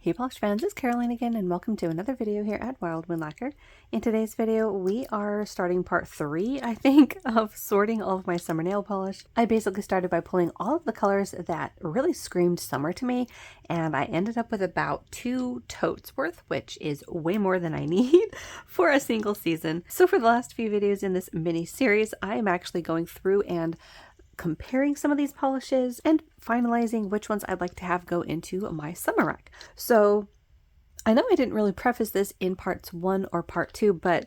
Hey polish fans, it's Caroline again and welcome to another video here at Wildwind Lacquer. In today's video we are starting part 3, I think, of sorting all of my summer nail polish. I basically started by pulling all of the colors that really screamed summer to me, and I ended up with about 2 totes worth, which is way more than I need for a single season. So for the last few videos in this mini series, I am actually going through and comparing some of these polishes and finalizing which ones I'd like to have go into my summer rack. So I know I didn't really preface this in parts 1 or part 2, but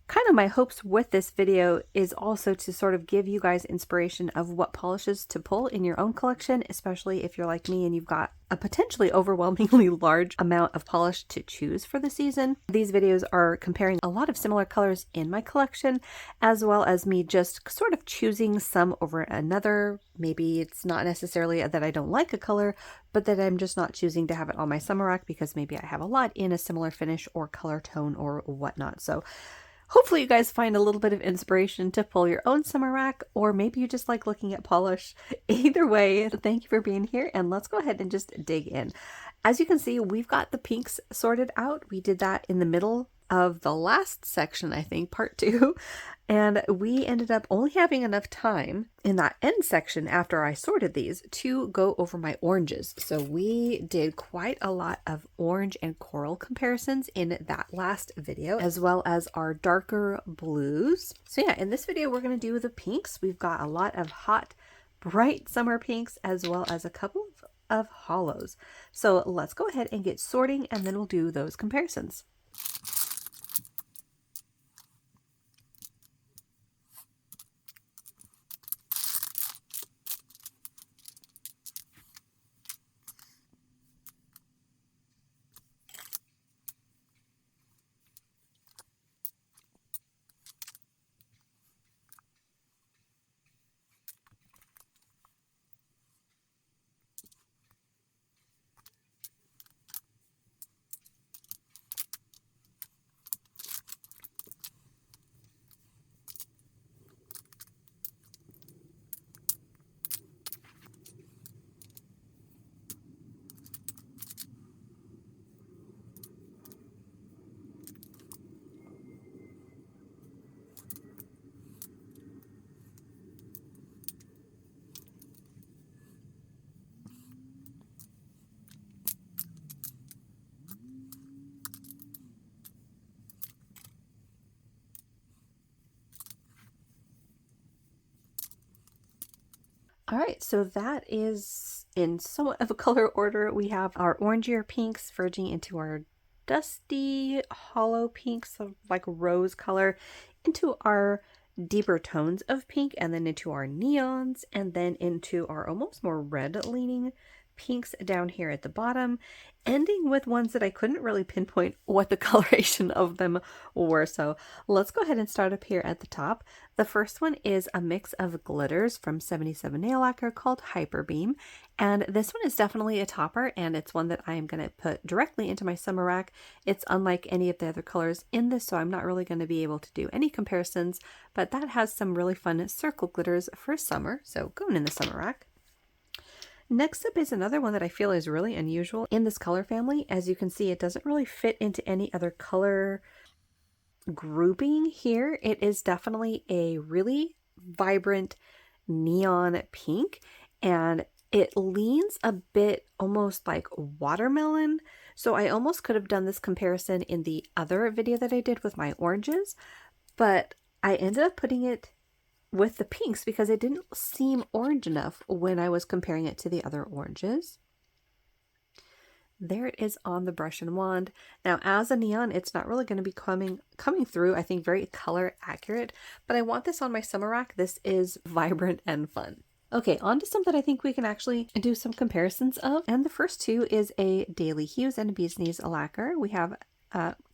kind of my hopes with this video is also to sort of give you guys inspiration of what polishes to pull in your own collection, especially if you're like me and you've got a potentially overwhelmingly large amount of polish to choose for the season. These videos are comparing a lot of similar colors in my collection, as well as me just sort of choosing some over another. Maybe it's not necessarily that I don't like a color, but that I'm just not choosing to have it on my summer rack because maybe I have a lot in a similar finish or color tone or whatnot. So hopefully you guys find a little bit of inspiration to pull your own summer rack, or maybe you just like looking at polish. Either way, thank you for being here, and let's go ahead and just dig in. As you can see, we've got the pinks sorted out. We did that in the middle of the last section, I think, part 2, and we ended up only having enough time in that end section after I sorted these to go over my oranges. So we did quite a lot of orange and coral comparisons in that last video, as well as our darker blues. So yeah, in this video we're going to do the pinks. We've got a lot of hot, bright summer pinks, as well as a couple of hollows. So let's go ahead and get sorting, and then we'll do those comparisons. All right, so that is in somewhat of a color order. We have our orangier pinks verging into our dusty hollow pinks, so like rose color, into our deeper tones of pink, and then into our neons, and then into our almost more red leaning pinks down here at the bottom, ending with ones that I couldn't really pinpoint what the coloration of them were. So let's go ahead and start up here at the top. The first one is a mix of glitters from 77 Nail Lacquer called Hyper Beam, and this one is definitely a topper, and it's one that I am going to put directly into my summer rack. It's unlike any of the other colors in this, so I'm not really going to be able to do any comparisons, but that has some really fun circle glitters for summer, so going in the summer rack. Next up is another one that I feel is really unusual in this color family. As you can see, it doesn't really fit into any other color grouping here. It is definitely a really vibrant neon pink, and it leans a bit almost like watermelon. So I almost could have done this comparison in the other video that I did with my oranges, but I ended up putting it with the pinks because it didn't seem orange enough when I was comparing it to the other oranges. There it is on the brush and wand. Now, as a neon, it's not really going to be coming through, I think, very color accurate, but I want this on my summer rack. This is vibrant and fun. Okay, on to some that I think we can actually do some comparisons of, and the first two is a Daily Hues and Bee's Knees lacquer. We have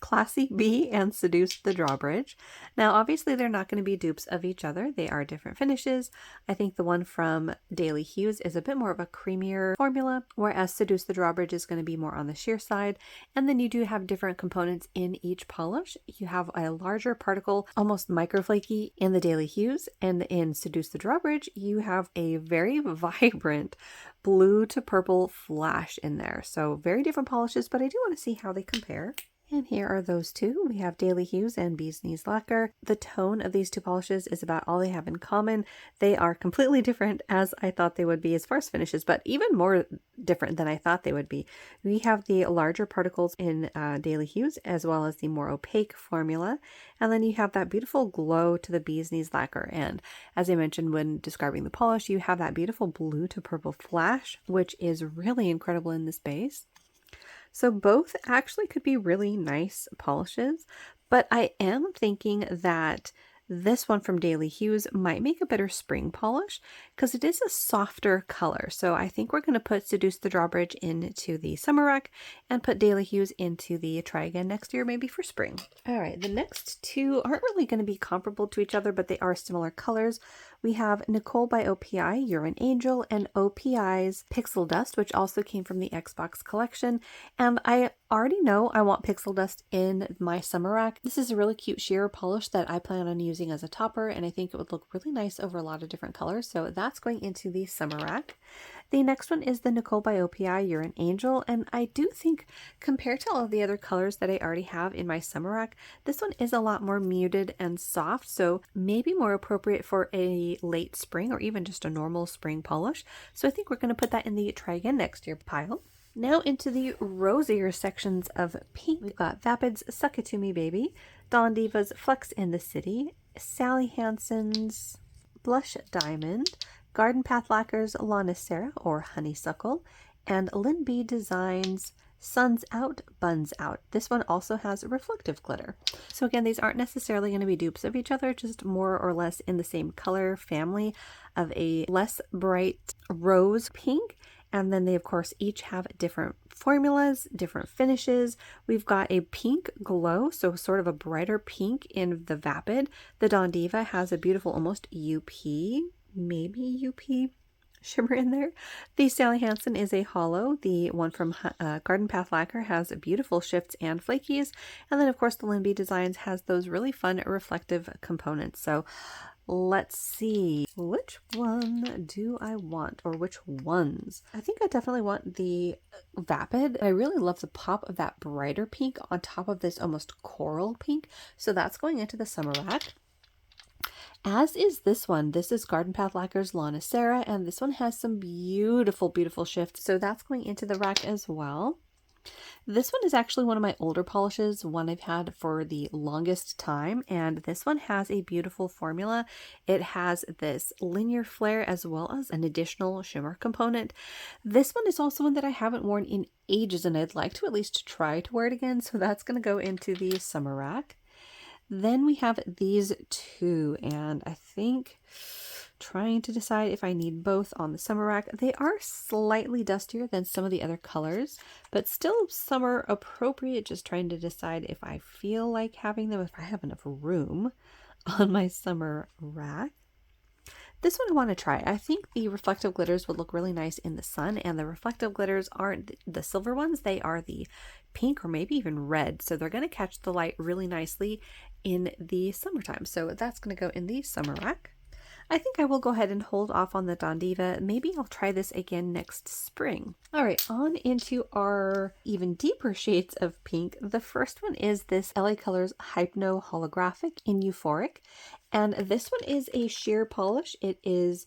Classy Bee and Seduce the Drawbridge. Now, obviously, they're not going to be dupes of each other. They are different finishes. I think the one from Daily Hues is a bit more of a creamier formula, whereas Seduce the Drawbridge is going to be more on the sheer side. And then you do have different components in each polish. You have a larger particle, almost micro flaky in the Daily Hues, and in Seduce the Drawbridge, you have a very vibrant blue to purple flash in there. So very different polishes, but I do want to see how they compare. And here are those two. We have Daily Hues and Bee's Knees Lacquer. The tone of these two polishes is about all they have in common. They are completely different as I thought they would be as far as finishes, but even more different than I thought they would be. We have the larger particles in Daily Hues as well as the more opaque formula. And then you have that beautiful glow to the Bee's Knees Lacquer. And as I mentioned when describing the polish, you have that beautiful blue to purple flash, which is really incredible in this base. So both actually could be really nice polishes, but I am thinking that this one from Daily Hues might make a better spring polish because it is a softer color. So I think we're going to put Seduce the Drawbridge into the summer rack and put Daily Hues into the try again next year, maybe for spring. All right, the next two aren't really going to be comparable to each other, but they are similar colors. We have Nicole by OPI, You're an Angel, and OPI's Pixel Dust, which also came from the Xbox collection. And I already know I want Pixel Dust in my summer rack. This is a really cute sheer polish that I plan on using as a topper, and I think it would look really nice over a lot of different colors. So that's going into the summer rack. The next one is the Nicole by OPI, You're an Angel, and I do think compared to all of the other colors that I already have in my summer rack, this one is a lot more muted and soft, so maybe more appropriate for a late spring or even just a normal spring polish. So I think we're going to put that in the try again next year pile. Now into the rosier sections of pink. We've got Vapid's Suck It To Me Baby, Dawn Diva's Flex in the City, Sally Hansen's Blush Diamond, Garden Path Lacquer's La Nicera or Honeysuckle, and Lynn B Designs Suns Out, Buns Out. This one also has reflective glitter. So again, these aren't necessarily going to be dupes of each other, just more or less in the same color family of a less bright rose pink. And then they, of course, each have different formulas, different finishes. We've got a pink glow, so sort of a brighter pink in the Vapid. The Dawn Diva has a beautiful, almost UP, maybe UP shimmer in there. The Sally Hansen is a hollow. The one from Garden Path Lacquer has beautiful shifts and flakies. And then, of course, the Lynn B Designs has those really fun reflective components. So let's see, which one do I want, or which ones? I think I definitely want the Vapid. I really love the pop of that brighter pink on top of this almost coral pink. So that's going into the summer rack. As is this one. This is Garden Path Lacquer's La Nicera, and this one has some beautiful, beautiful shifts. So that's going into the rack as well. This one is actually one of my older polishes, one I've had for the longest time, and this one has a beautiful formula. It has this linear flare as well as an additional shimmer component. This one is also one that I haven't worn in ages, and I'd like to at least try to wear it again, so that's going to go into the summer rack. Then we have these two, and I think trying to decide if I need both on the summer rack. They are slightly dustier than some of the other colors, but still summer appropriate. Just trying to decide if I feel like having them, if I have enough room on my summer rack. This one I want to try. I think the reflective glitters would look really nice in the sun, and the reflective glitters aren't the silver ones, they are the pink or maybe even red. So they're going to catch the light really nicely in the summertime. So that's going to go in the summer rack. I think I will go ahead and hold off on the Dawn Diva. Maybe I'll try this again next spring. All right, on into our even deeper shades of pink. The first one is this LA Colors Hypno Holographic in Euphoric. And this one is a sheer polish. It is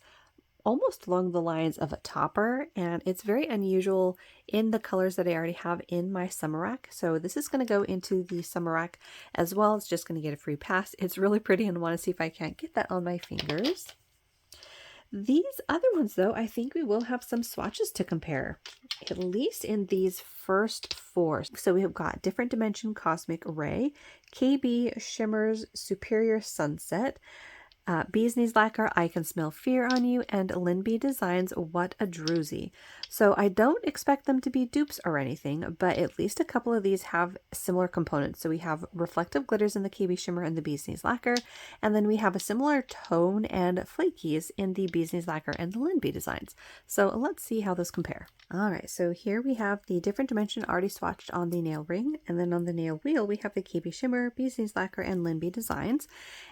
almost along the lines of a topper, and it's very unusual in the colors that I already have in my summer rack. So this is going to go into the summer rack as well. It's just going to get a free pass. It's really pretty, and I want to see if I can't get that on my fingers. These other ones, though, I think we will have some swatches to compare, at least in these first four. So we have got Different Dimension Cosmic Ray, KB Shimmer's Superior Sunset, Bee's Knees Lacquer, I Can Smell Fear on You, and Linby Designs, What a Druzy. So I don't expect them to be dupes or anything, but at least a couple of these have similar components. So we have reflective glitters in the KB Shimmer and the Bee's Knees Lacquer, and then we have a similar tone and flakies in the Bee's Knees Lacquer and the Linby Designs. So let's see how those compare. All right, so here we have the different dimension already swatched on the nail ring, and then on the nail wheel we have the KB Shimmer, Bee's Knees Lacquer, and Linby Designs.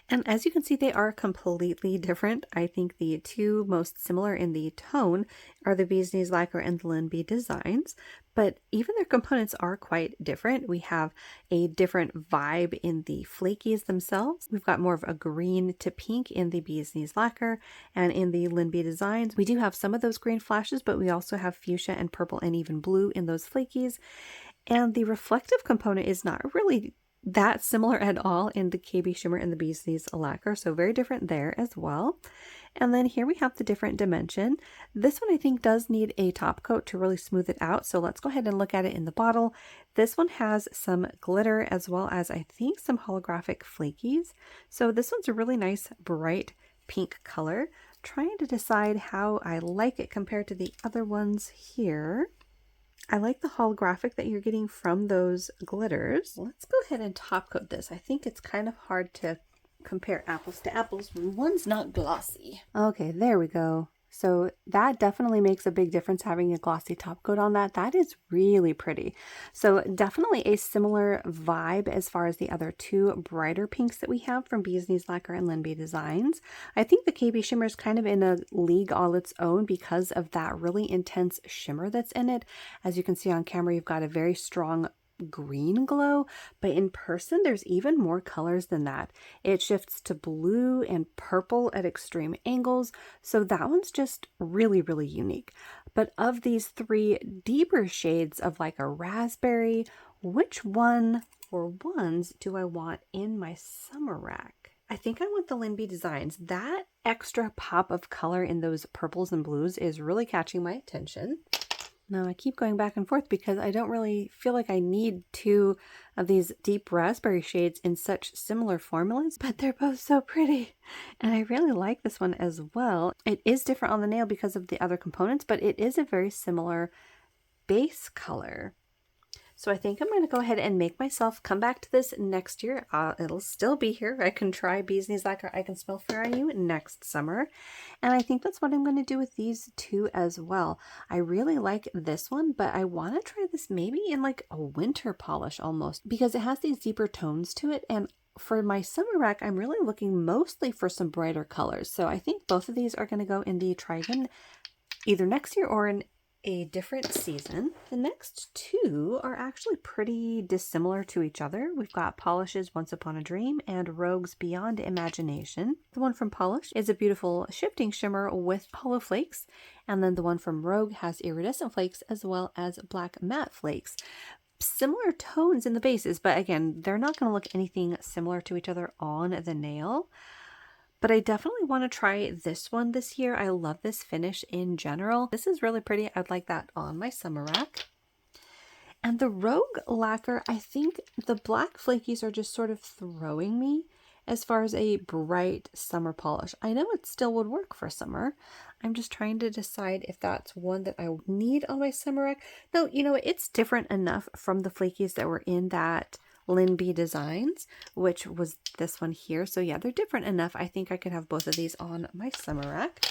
And as you can see, they are completely different. I think the two most similar in the tone are the Bee's Knees Lacquer and the Linby Designs, but even their components are quite different. We have a different vibe in the flakies themselves. We've got more of a green to pink in the Bee's Knees Lacquer, and in the Linby Designs, we do have some of those green flashes, but we also have fuchsia and purple and even blue in those flakies. And the reflective component is not really that similar at all in the KB Shimmer and the Bee's Knees Lacquer, so very different there as well. And then here we have the different dimension. This one I think does need a top coat to really smooth it out, so let's go ahead and look at it in the bottle. This one has some glitter as well as I think some holographic flakies. So this one's a really nice bright pink color. Trying to decide how I like it compared to the other ones here. I like the holographic that you're getting from those glitters. Let's go ahead and top coat this. I think it's kind of hard to compare apples to apples when one's not glossy. Okay, there we go. So that definitely makes a big difference having a glossy top coat on that. That is really pretty. So definitely a similar vibe as far as the other two brighter pinks that we have from Bee's Knees Lacquer and Linby Designs. I think the KB Shimmer is kind of in a league all its own because of that really intense shimmer that's in it. As you can see on camera, you've got a very strong green glow, but in person there's even more colors than that. It shifts to blue and purple at extreme angles, so that one's just really unique. But of these three deeper shades of like a raspberry, which one or ones do I want in my summer rack? I think I want the Linby Designs. That extra pop of color in those purples and blues is really catching my attention. Now I keep going back and forth because I don't really feel like I need two of these deep raspberry shades in such similar formulas, but they're both so pretty. And I really like this one as well. It is different on the nail because of the other components, but it is a very similar base color. So I think I'm going to go ahead and make myself come back to this next year. It'll still be here. I can try Bee's Knees Lacquer, I Can Smell Fear on You next summer. And I think that's what I'm going to do with these two as well. I really like this one, but I want to try this maybe in like a winter polish almost, because it has these deeper tones to it. And for my summer rack, I'm really looking mostly for some brighter colors. So I think both of these are going to go in the Trigon either next year or in a different season. The next two are actually pretty dissimilar to each other. We've got Polish's Once Upon a Dream and Rogue's Beyond Imagination. The one from Polish is a beautiful shifting shimmer with hollow flakes, and then the one from Rogue has iridescent flakes as well as black matte flakes. Similar tones in the bases, but again, they're not going to look anything similar to each other on the nail. But I definitely want to try this one this year. I love this finish in general. This is really pretty. I'd like that on my summer rack. And the Rogue Lacquer, I think the black flakies are just sort of throwing me as far as a bright summer polish. I know it still would work for summer. I'm just trying to decide if that's one that I need on my summer rack. No, you know, it's different enough from the flakies that were in that Linby Designs, which was this one here. So yeah, they're different enough. I think I could have both of these on my summer rack.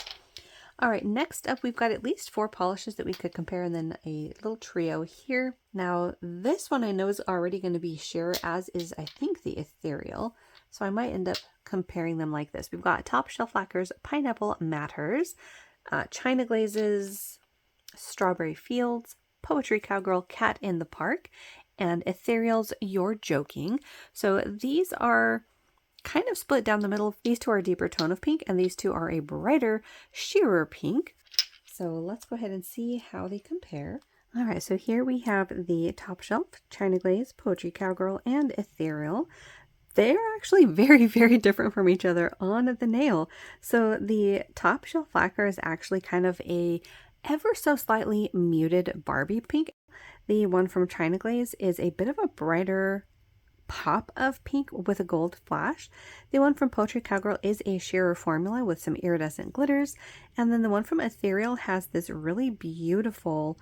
All right, next up, we've got at least 4 polishes that we could compare, and then a little trio here. Now, this one I know is already going to be sheer, as is, I think, the Ethereal. So I might end up comparing them like this. We've got Top Shelf Lacquer's Pineapple Matters, China Glaze's Strawberry Fields, Poetry Cowgirl Cat in the Park, and Ethereal's You're Joking. So these are kind of split down the middle. These two are a deeper tone of pink, and these two are a brighter, sheerer pink. So let's go ahead and see how they compare. All right, so here we have the Top Shelf, China Glaze, Poetry Cowgirl, and Ethereal. They're actually very different from each other on the nail. So the Top Shelf Lacquer is actually kind of a ever so slightly muted Barbie pink. The one from China Glaze is a bit of a brighter pop of pink with a gold flash. The one from Poetry Cowgirl is a shearer formula with some iridescent glitters. And then the one from Ethereal has this really beautiful,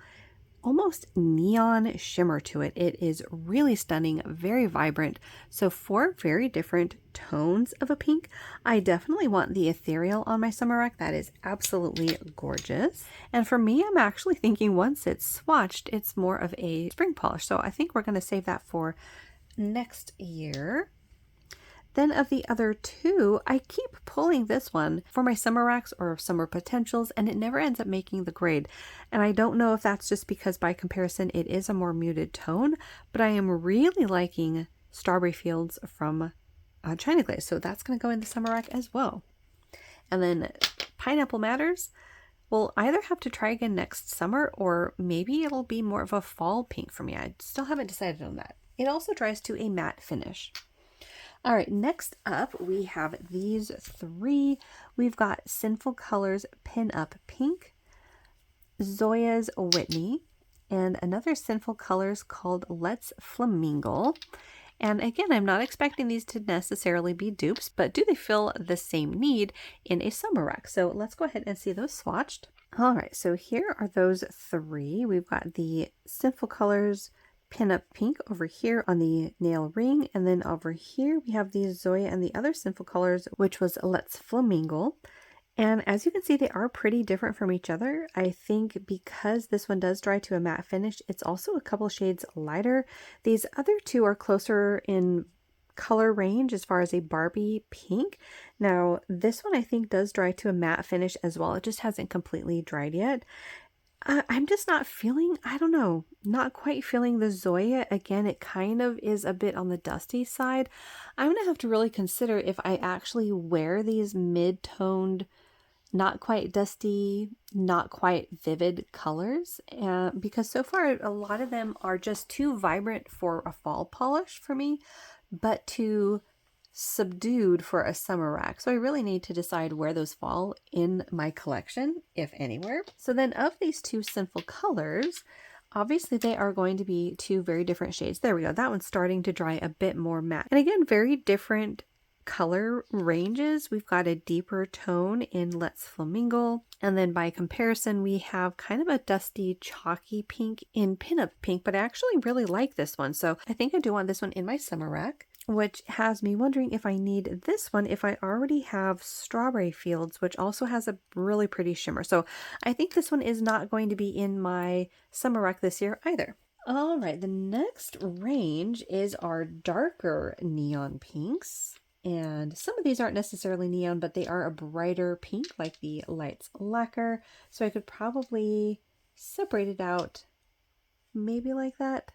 almost neon shimmer to it. It is really stunning, very vibrant. So 4 very different tones of a pink. I definitely want the Ethereal on my summer rack. That is absolutely gorgeous. And for me, I'm actually thinking once it's swatched, it's more of a spring polish. So I think we're going to save that for next year. Then of the other 2, I keep pulling this one for my summer racks or summer potentials, and it never ends up making the grade. And I don't know if that's just because by comparison it is a more muted tone, but I am really liking Strawberry Fields from China Glaze, so that's going to go in the summer rack as well. And then Pineapple Matters, we'll either have to try again next summer, or maybe it'll be more of a fall pink for me. I still haven't decided on that. It also dries to a matte finish. All right, next up we have these 3. We've got Sinful Colors Pin Up Pink, Zoya's Whitney, and another Sinful Colors called Let's Flamingle. And again, I'm not expecting these to necessarily be dupes, but do they fill the same need in a summer rack? So let's go ahead and see those swatched. All right, so here are those 3. We've got the Sinful Colors Pin Up Pink over here on the nail ring, and then over here we have the Zoya and the other Sinful Colors, which was Let's Flamingle. And as you can see, they are pretty different from each other. I think because this one does dry to a matte finish, it's also a couple shades lighter. These other 2 are closer in color range as far as a Barbie pink. Now this one I think does dry to a matte finish as well. It just hasn't completely dried yet. I'm just not feeling, I don't know, not quite feeling the Zoya. Again, it kind of is a bit on the dusty side. I'm going to have to really consider if I actually wear these mid-toned, not quite dusty, not quite vivid colors. Because so far, a lot of them are just too vibrant for a fall polish for me, but too subdued for a summer rack. So I really need to decide where those fall in my collection, if anywhere. So then of these 2 Sinful Colors, obviously they are going to be 2 very different shades. There we go. That one's starting to dry a bit more matte. And again, very different color ranges. We've got a deeper tone in Let's Flamingle. And then by comparison, we have kind of a dusty, chalky pink in Pinup Pink, but I actually really like this one. So I think I do want this one in my summer rack, which has me wondering if I need this one if I already have Strawberry Fields, which also has a really pretty shimmer. So I think this one is not going to be in my summer rack this year either. All right, the next range is our darker neon pinks. And some of these aren't necessarily neon, but they are a brighter pink like the Lights Lacquer. So I could probably separate it out maybe like that.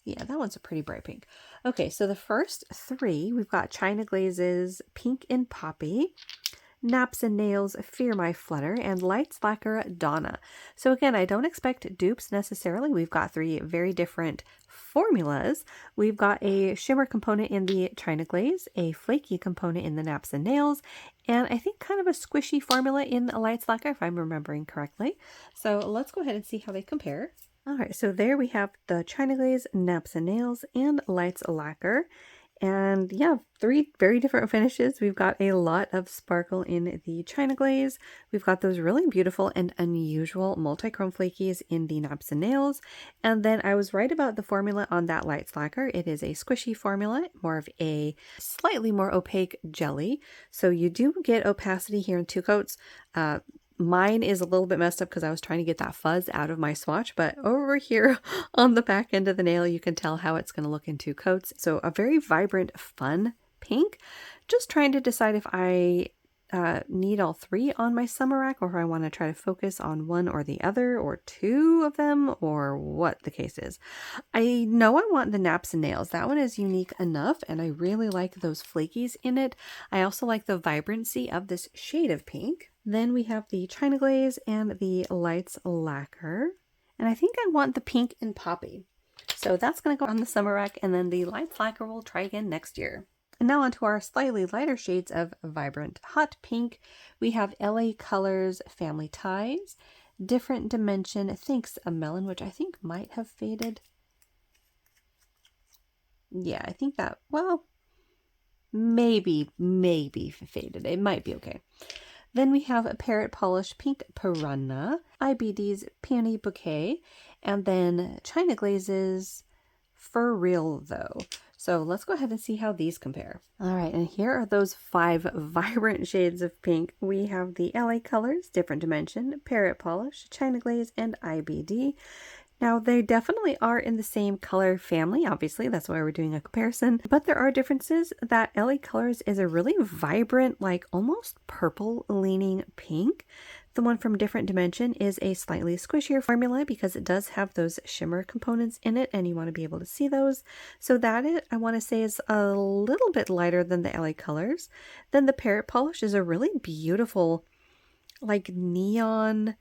Yeah, that one's a pretty bright pink. Okay, so the first 3, we've got China Glaze's Pink and Poppy, Naps and Nails Fear My Flutter, and Lights Lacquer Donna. So again, I don't expect dupes necessarily. We've got 3 very different formulas. We've got a shimmer component in the China Glaze, a flaky component in the Naps and Nails, and I think kind of a squishy formula in Lights Lacquer, if I'm remembering correctly. So let's go ahead and see how they compare. All right, so there we have the China Glaze, Naps and Nails, and Lights Lacquer. And yeah, 3 very different finishes. We've got a lot of sparkle in the China Glaze. We've got those really beautiful and unusual multi-chrome flakies in the Naps and Nails. And then I was right about the formula on that Lights Lacquer. It is a squishy formula, more of a slightly more opaque jelly. So you do get opacity here in 2 coats. Mine is a little bit messed up because I was trying to get that fuzz out of my swatch, but over here on the back end of the nail, you can tell how it's going to look in 2 coats. So a very vibrant, fun pink. Just trying to decide if I need all 3 on my summer rack, or if I want to try to focus on one or the other, or 2 of them, or what the case is. I know I want the Naps and Nails. That one is unique enough, and I really like those flakies in it. I also like the vibrancy of this shade of pink. Then we have the China Glaze and the Lights Lacquer. And I think I want the Pink and Poppy. So that's going to go on the summer rack, and then the Lights Lacquer we'll try again next year. And now onto our slightly lighter shades of vibrant hot pink. We have LA Colors Family Ties, Different Dimension Thanks a Melon, which I think might have faded. Yeah, I think that, well, maybe faded. It might be okay. Then we have a Parrot Polish Pink Piranha, IBD's Peony Bouquet, and then China Glaze's For Real Though. So let's go ahead and see how these compare. All right, and here are those 5 vibrant shades of pink. We have the LA Colors, Different Dimension, Parrot Polish, China Glaze, and IBD. Now, they definitely are in the same color family, obviously, that's why we're doing a comparison, but there are differences. That LA Colors is a really vibrant, like almost purple-leaning pink. The one from Different Dimension is a slightly squishier formula because it does have those shimmer components in it, and you want to be able to see those. So that, I want to say, is a little bit lighter than the LA Colors. Then the Parrot Polish is a really beautiful, like neon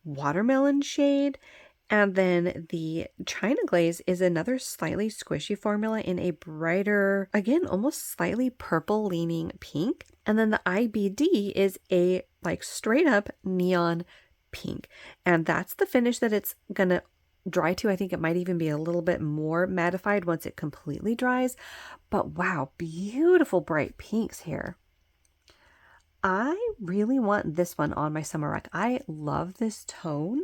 watermelon shade. And then the China Glaze is another slightly squishy formula in a brighter, again, almost slightly purple leaning pink. And then the IBD is a like straight up neon pink. And that's the finish that it's going to dry to. I think it might even be a little bit more mattified once it completely dries. But wow, beautiful bright pinks here. I really want this one on my summer rack. I love this tone.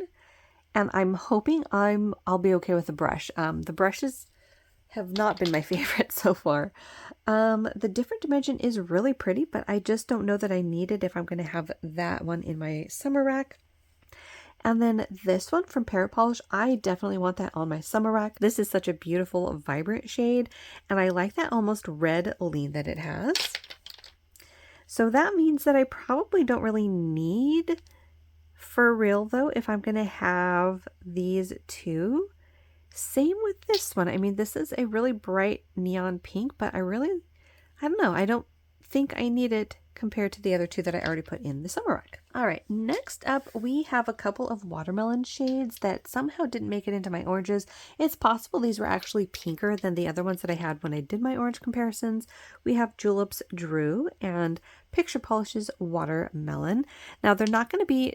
And I'm hoping I'll be okay with the brush. The brushes have not been my favorite so far. The Different Dimension is really pretty, but I just don't know that I need it if I'm going to have that one in my summer rack. And then this one from Parrot Polish, I definitely want that on my summer rack. This is such a beautiful, vibrant shade, and I like that almost red lean that it has. So that means that I probably don't really need For Real Though if I'm going to have these two. Same with this one. I mean, this is a really bright neon pink, but I don't know. I don't think I need it compared to the other two that I already put in the summer rack. All right, next up we have a couple of watermelon shades that somehow didn't make it into my oranges. It's possible these were actually pinker than the other ones that I had when I did my orange comparisons. We have Julep's Drew and Picture Polish's Watermelon. Now they're not going to be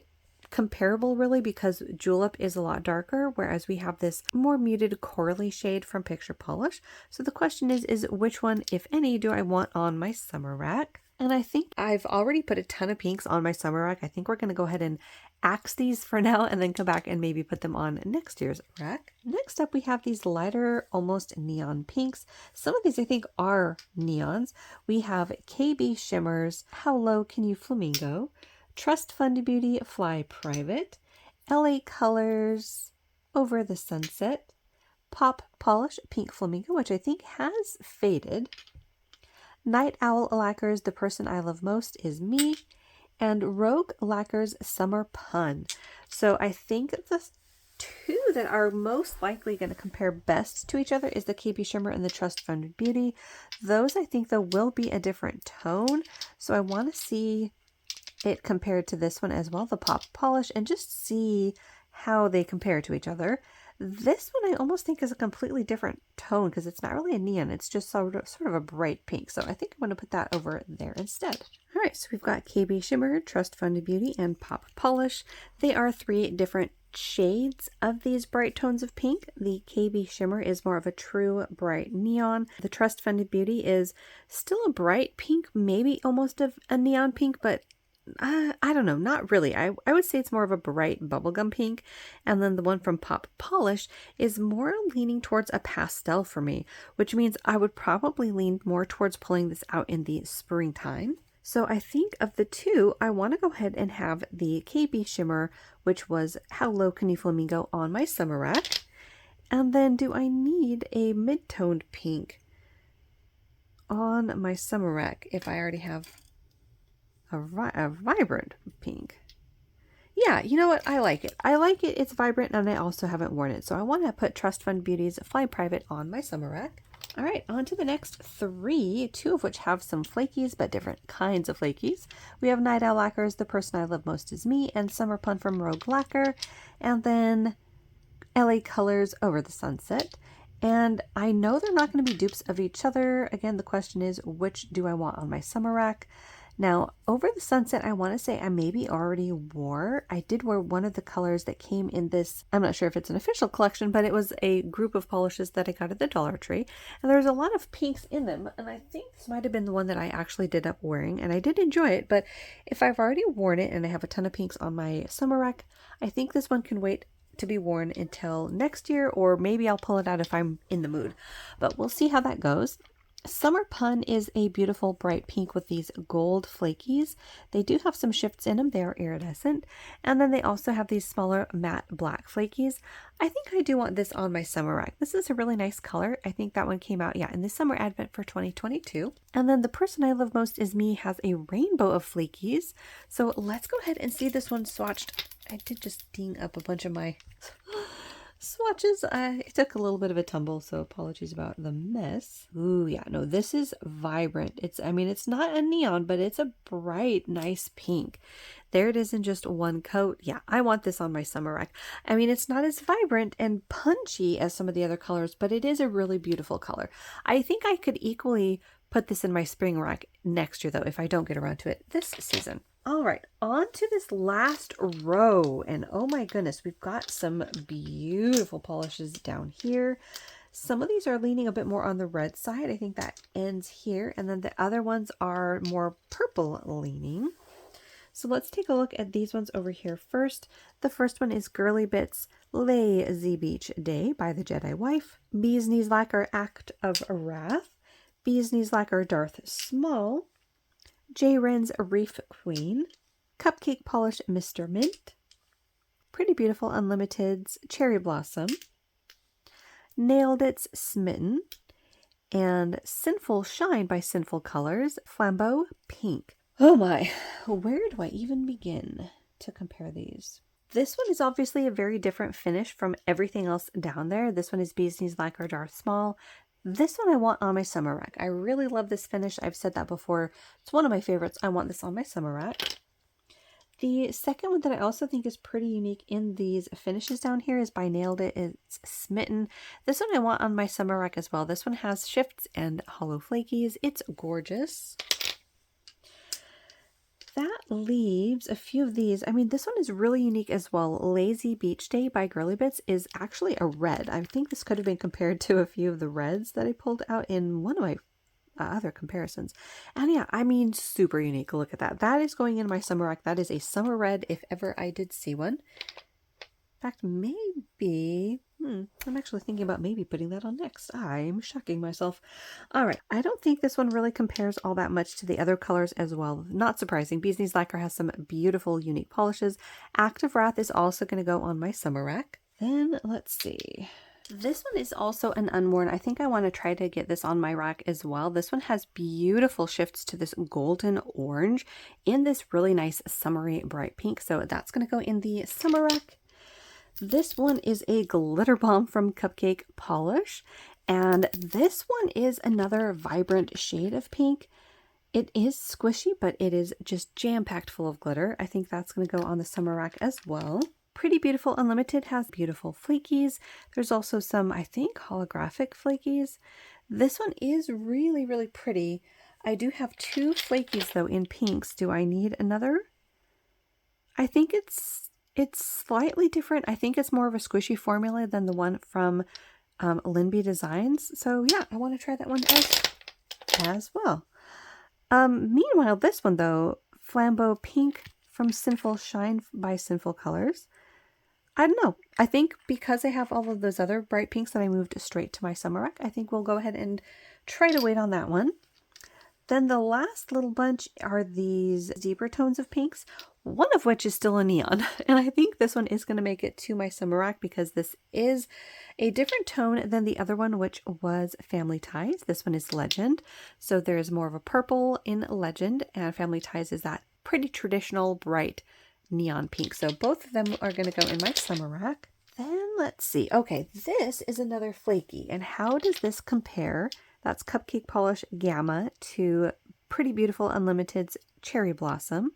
comparable really because Julep is a lot darker, whereas we have this more muted corally shade from Picture Polish. So the question is which one, if any, do I want on my summer rack? And I think I've already put a ton of pinks on my summer rack. I think we're going to go ahead and axe these for now and then come back and maybe put them on next year's rack. Next up we have these lighter, almost neon pinks. Some of these I think are neons. We have KB Shimmer's How Low Can You Flamingo, Trust Fund Beauty Fly Private, LA Colors Over the Sunset, Pop Polish Pink Flamingo, which I think has faded, Night Owl Lacquer's The Person I Love Most Is Me, and Rogue Lacquer's Summer Pun. So I think the two that are most likely going to compare best to each other is the KB Shimmer and the Trust Fund Beauty. Those I think though will be a different tone, so I want to see it compared to this one as well, the Pop Polish, and just see how they compare to each other. This one I almost think is a completely different tone because it's not really a neon, it's just sort of a bright pink. So I think I'm going to put that over there instead. All right, so we've got KB Shimmer, Trust Fund Beauty, and Pop Polish. They are 3 different shades of these bright tones of pink. The KB Shimmer is more of a true bright neon. The Trust Fund Beauty is still a bright pink, maybe almost a neon pink, but I don't know, not really. I would say it's more of a bright bubblegum pink. And then the one from Pop Polish is more leaning towards a pastel for me, which means I would probably lean more towards pulling this out in the springtime. So I think of the two, I want to go ahead and have the KB Shimmer, which was How Low Can You Flamingo, on my summer rack. And then do I need a mid-toned pink on my summer rack if I already have a vibrant pink? Yeah, you know what? I like it. I like it. It's vibrant, and I also haven't worn it. So I want to put Trust Fund Beauty's Fly Private on my summer rack. All right, on to the next 3, 2 of which have some flakies, but different kinds of flakies. We have Night Owl Lacquer's The Person I Love Most Is Me and Summer Pun from Rogue Lacquer, and then LA Colors Over the Sunset. And I know they're not going to be dupes of each other. Again, the question is, which do I want on my summer rack? Now, over the sunset, I want to say I maybe already wore. I did wear one of the colors that came in this. I'm not sure if it's an official collection, but it was a group of polishes that I got at the Dollar Tree. And there's a lot of pinks in them. And I think this might have been the one that I actually did up wearing. And I did enjoy it. But if I've already worn it and I have a ton of pinks on my summer rack, I think this one can wait to be worn until next year, or maybe I'll pull it out if I'm in the mood. But we'll see how that goes. Summer Pun is a beautiful bright pink with these gold flakies. They do have some shifts in them. They are iridescent. And then they also have these smaller matte black flakies. I think I do want this on my summer rack. This is a really nice color. I think that one came out, yeah, in the summer advent for 2022. And then the person I love most is me has a rainbow of flakies. So let's go ahead and see this one swatched. I did just ding up a bunch of my swatches. It took a little bit of a tumble, so apologies about the mess. Ooh, yeah, no, this is vibrant. I mean, it's not a neon, but it's a bright, nice pink. There it is in just one coat. Yeah, I want this on my summer rack. I mean, it's not as vibrant and punchy as some of the other colors, but it is a really beautiful color. I think I could equally put this in my spring rack next year, though, if I don't get around to it this season. All right, on to this last row. And oh my goodness, we've got some beautiful polishes down here. Some of these are leaning a bit more on the red side. I think that ends here. And then the other ones are more purple leaning. So let's take a look at these ones over here first. The first one is Girly Bits Lazy Beach Day by the Jedi Wife. Bee's Knees Lacquer Act of Wrath. Bee's Knees Lacquer Darth Small. J. Wren's Reef Queen, Cupcake Polish Mr. Mint, Pretty Beautiful Unlimited's Cherry Blossom, Nailed It's Smitten, and Sinful Shine by Sinful Colors, Flambeau Pink. Oh my, where do I even begin to compare these? This one is obviously a very different finish from everything else down there. This one is Bee's Knees Lacquer Darth Small. This one I want on my summer rack. I really love this finish. I've said that before. It's one of my favorites. I want this on my summer rack. The second one that I also think is pretty unique in these finishes down here is by Nailed It. It's Smitten. This one I want on my summer rack as well. This one has shifts and hollow flakies. It's gorgeous. That leaves a few of these. I mean, this one is really unique as well. Lazy Beach Day by Girly Bits is actually a red. I think this could have been compared to a few of the reds that I pulled out in one of my other comparisons. And yeah, I mean, super unique. Look at that. That is going in my summer rack. That is a summer red if ever I did see one. In fact, maybe, I'm actually thinking about maybe putting that on next. I'm shocking myself. All right, I don't think this one really compares all that much to the other colors as well. Not surprising. Bee's Knees Lacquer has some beautiful, unique polishes. Act of Wrath is also going to go on my summer rack. Then, let's see. This one is also an unworn. I think I want to try to get this on my rack as well. This one has beautiful shifts to this golden orange in this really nice summery bright pink. So that's going to go in the summer rack. This one is a glitter bomb from Cupcake Polish, and this one is another vibrant shade of pink. It is squishy, but it is just jam-packed full of glitter. I think that's going to go on the summer rack as well. Pretty Beautiful Unlimited has beautiful flakies. There's also some, I think, holographic flakies. This one is really, really pretty. I do have two flakies, though, in pinks. Do I need another? I think it's slightly different. I think it's more of a squishy formula than the one from Linby Designs. So yeah, I want to try that one as well. Meanwhile, this one though, Flambeau Pink from Sinful Shine by Sinful Colors. I don't know. I think because I have all of those other bright pinks that I moved straight to my summer rack, I think we'll go ahead and try to wait on that one. Then the last little bunch are these deeper tones of pinks, one of which is still a neon. And I think this one is going to make it to my summer rack because this is a different tone than the other one, which was Family Ties. This one is Legend. So there's more of a purple in Legend, and Family Ties is that pretty traditional bright neon pink. So both of them are going to go in my summer rack. Then let's see. Okay, this is another flaky. And how does this compare? That's Cupcake Polish Gamma to Pretty Beautiful Unlimited's Cherry Blossom.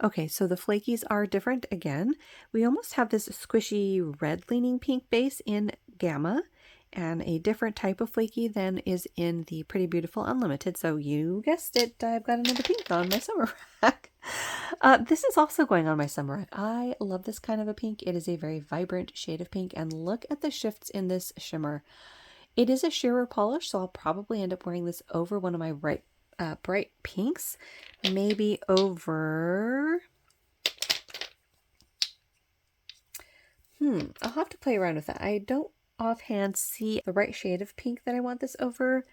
Okay, so the flakies are different again. We almost have this squishy red leaning pink base in Gamma, and a different type of flaky than is in the Pretty Beautiful Unlimited. So you guessed it, I've got another pink on my summer rack. This is also going on my summer rack. I love this kind of a pink. It is a very vibrant shade of pink, and look at the shifts in this shimmer. It is a shearer polish, so I'll probably end up wearing this over one of my bright pinks, maybe over... I'll have to play around with that. I don't offhand see the right shade of pink that I want this over.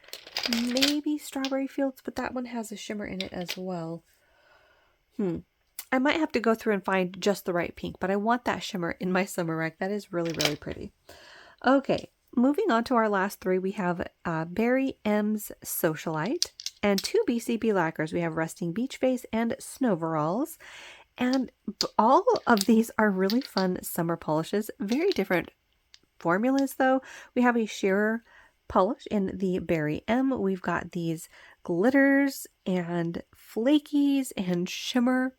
Maybe Strawberry Fields, but that one has a shimmer in it as well. I might have to go through and find just the right pink, but I want that shimmer in my summer rack. That is really, really pretty. Okay, moving on to our last three, we have Barry M's Socialite and two BCB lacquers. We have Resting Beach Face and Snowveralls. And all of these are really fun summer polishes. Very different formulas though. We have a shearer polish in the Berry M. We've got these glitters and flakies and shimmer.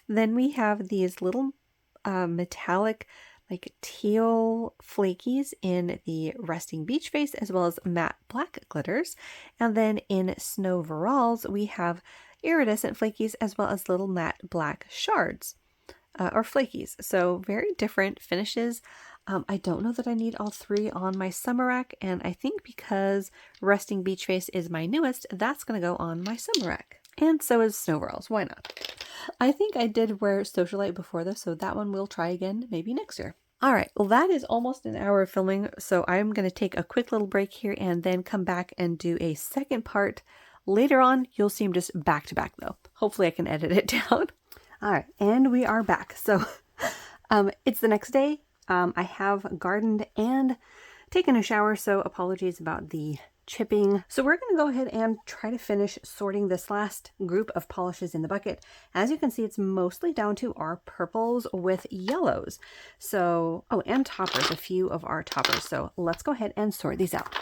Then we have these little metallic like teal flakies in the Resting Beach Face, as well as matte black glitters. And then in Snowveralls, we have iridescent flakies as well as little matte black shards or flakies. So very different finishes. I don't know that I need all three on my summer rack, and I think because Resting Beach Face is my newest, that's going to go on my summer rack. And so is Snowveralls. Why not? I think I did wear Socialite before this, so that one we'll try again maybe next year. All right, well, that is almost an hour of filming, so I'm going to take a quick little break here and then come back and do a second part. Later on, you'll see them just back to back though. Hopefully I can edit it down. All right, and we are back. So it's the next day. I have gardened and taken a shower, so apologies about the chipping. So we're going to go ahead and try to finish sorting this last group of polishes in the bucket. As you can see, it's mostly down to our purples with yellows. So, oh, and toppers, a few of our toppers. So let's go ahead and sort these out.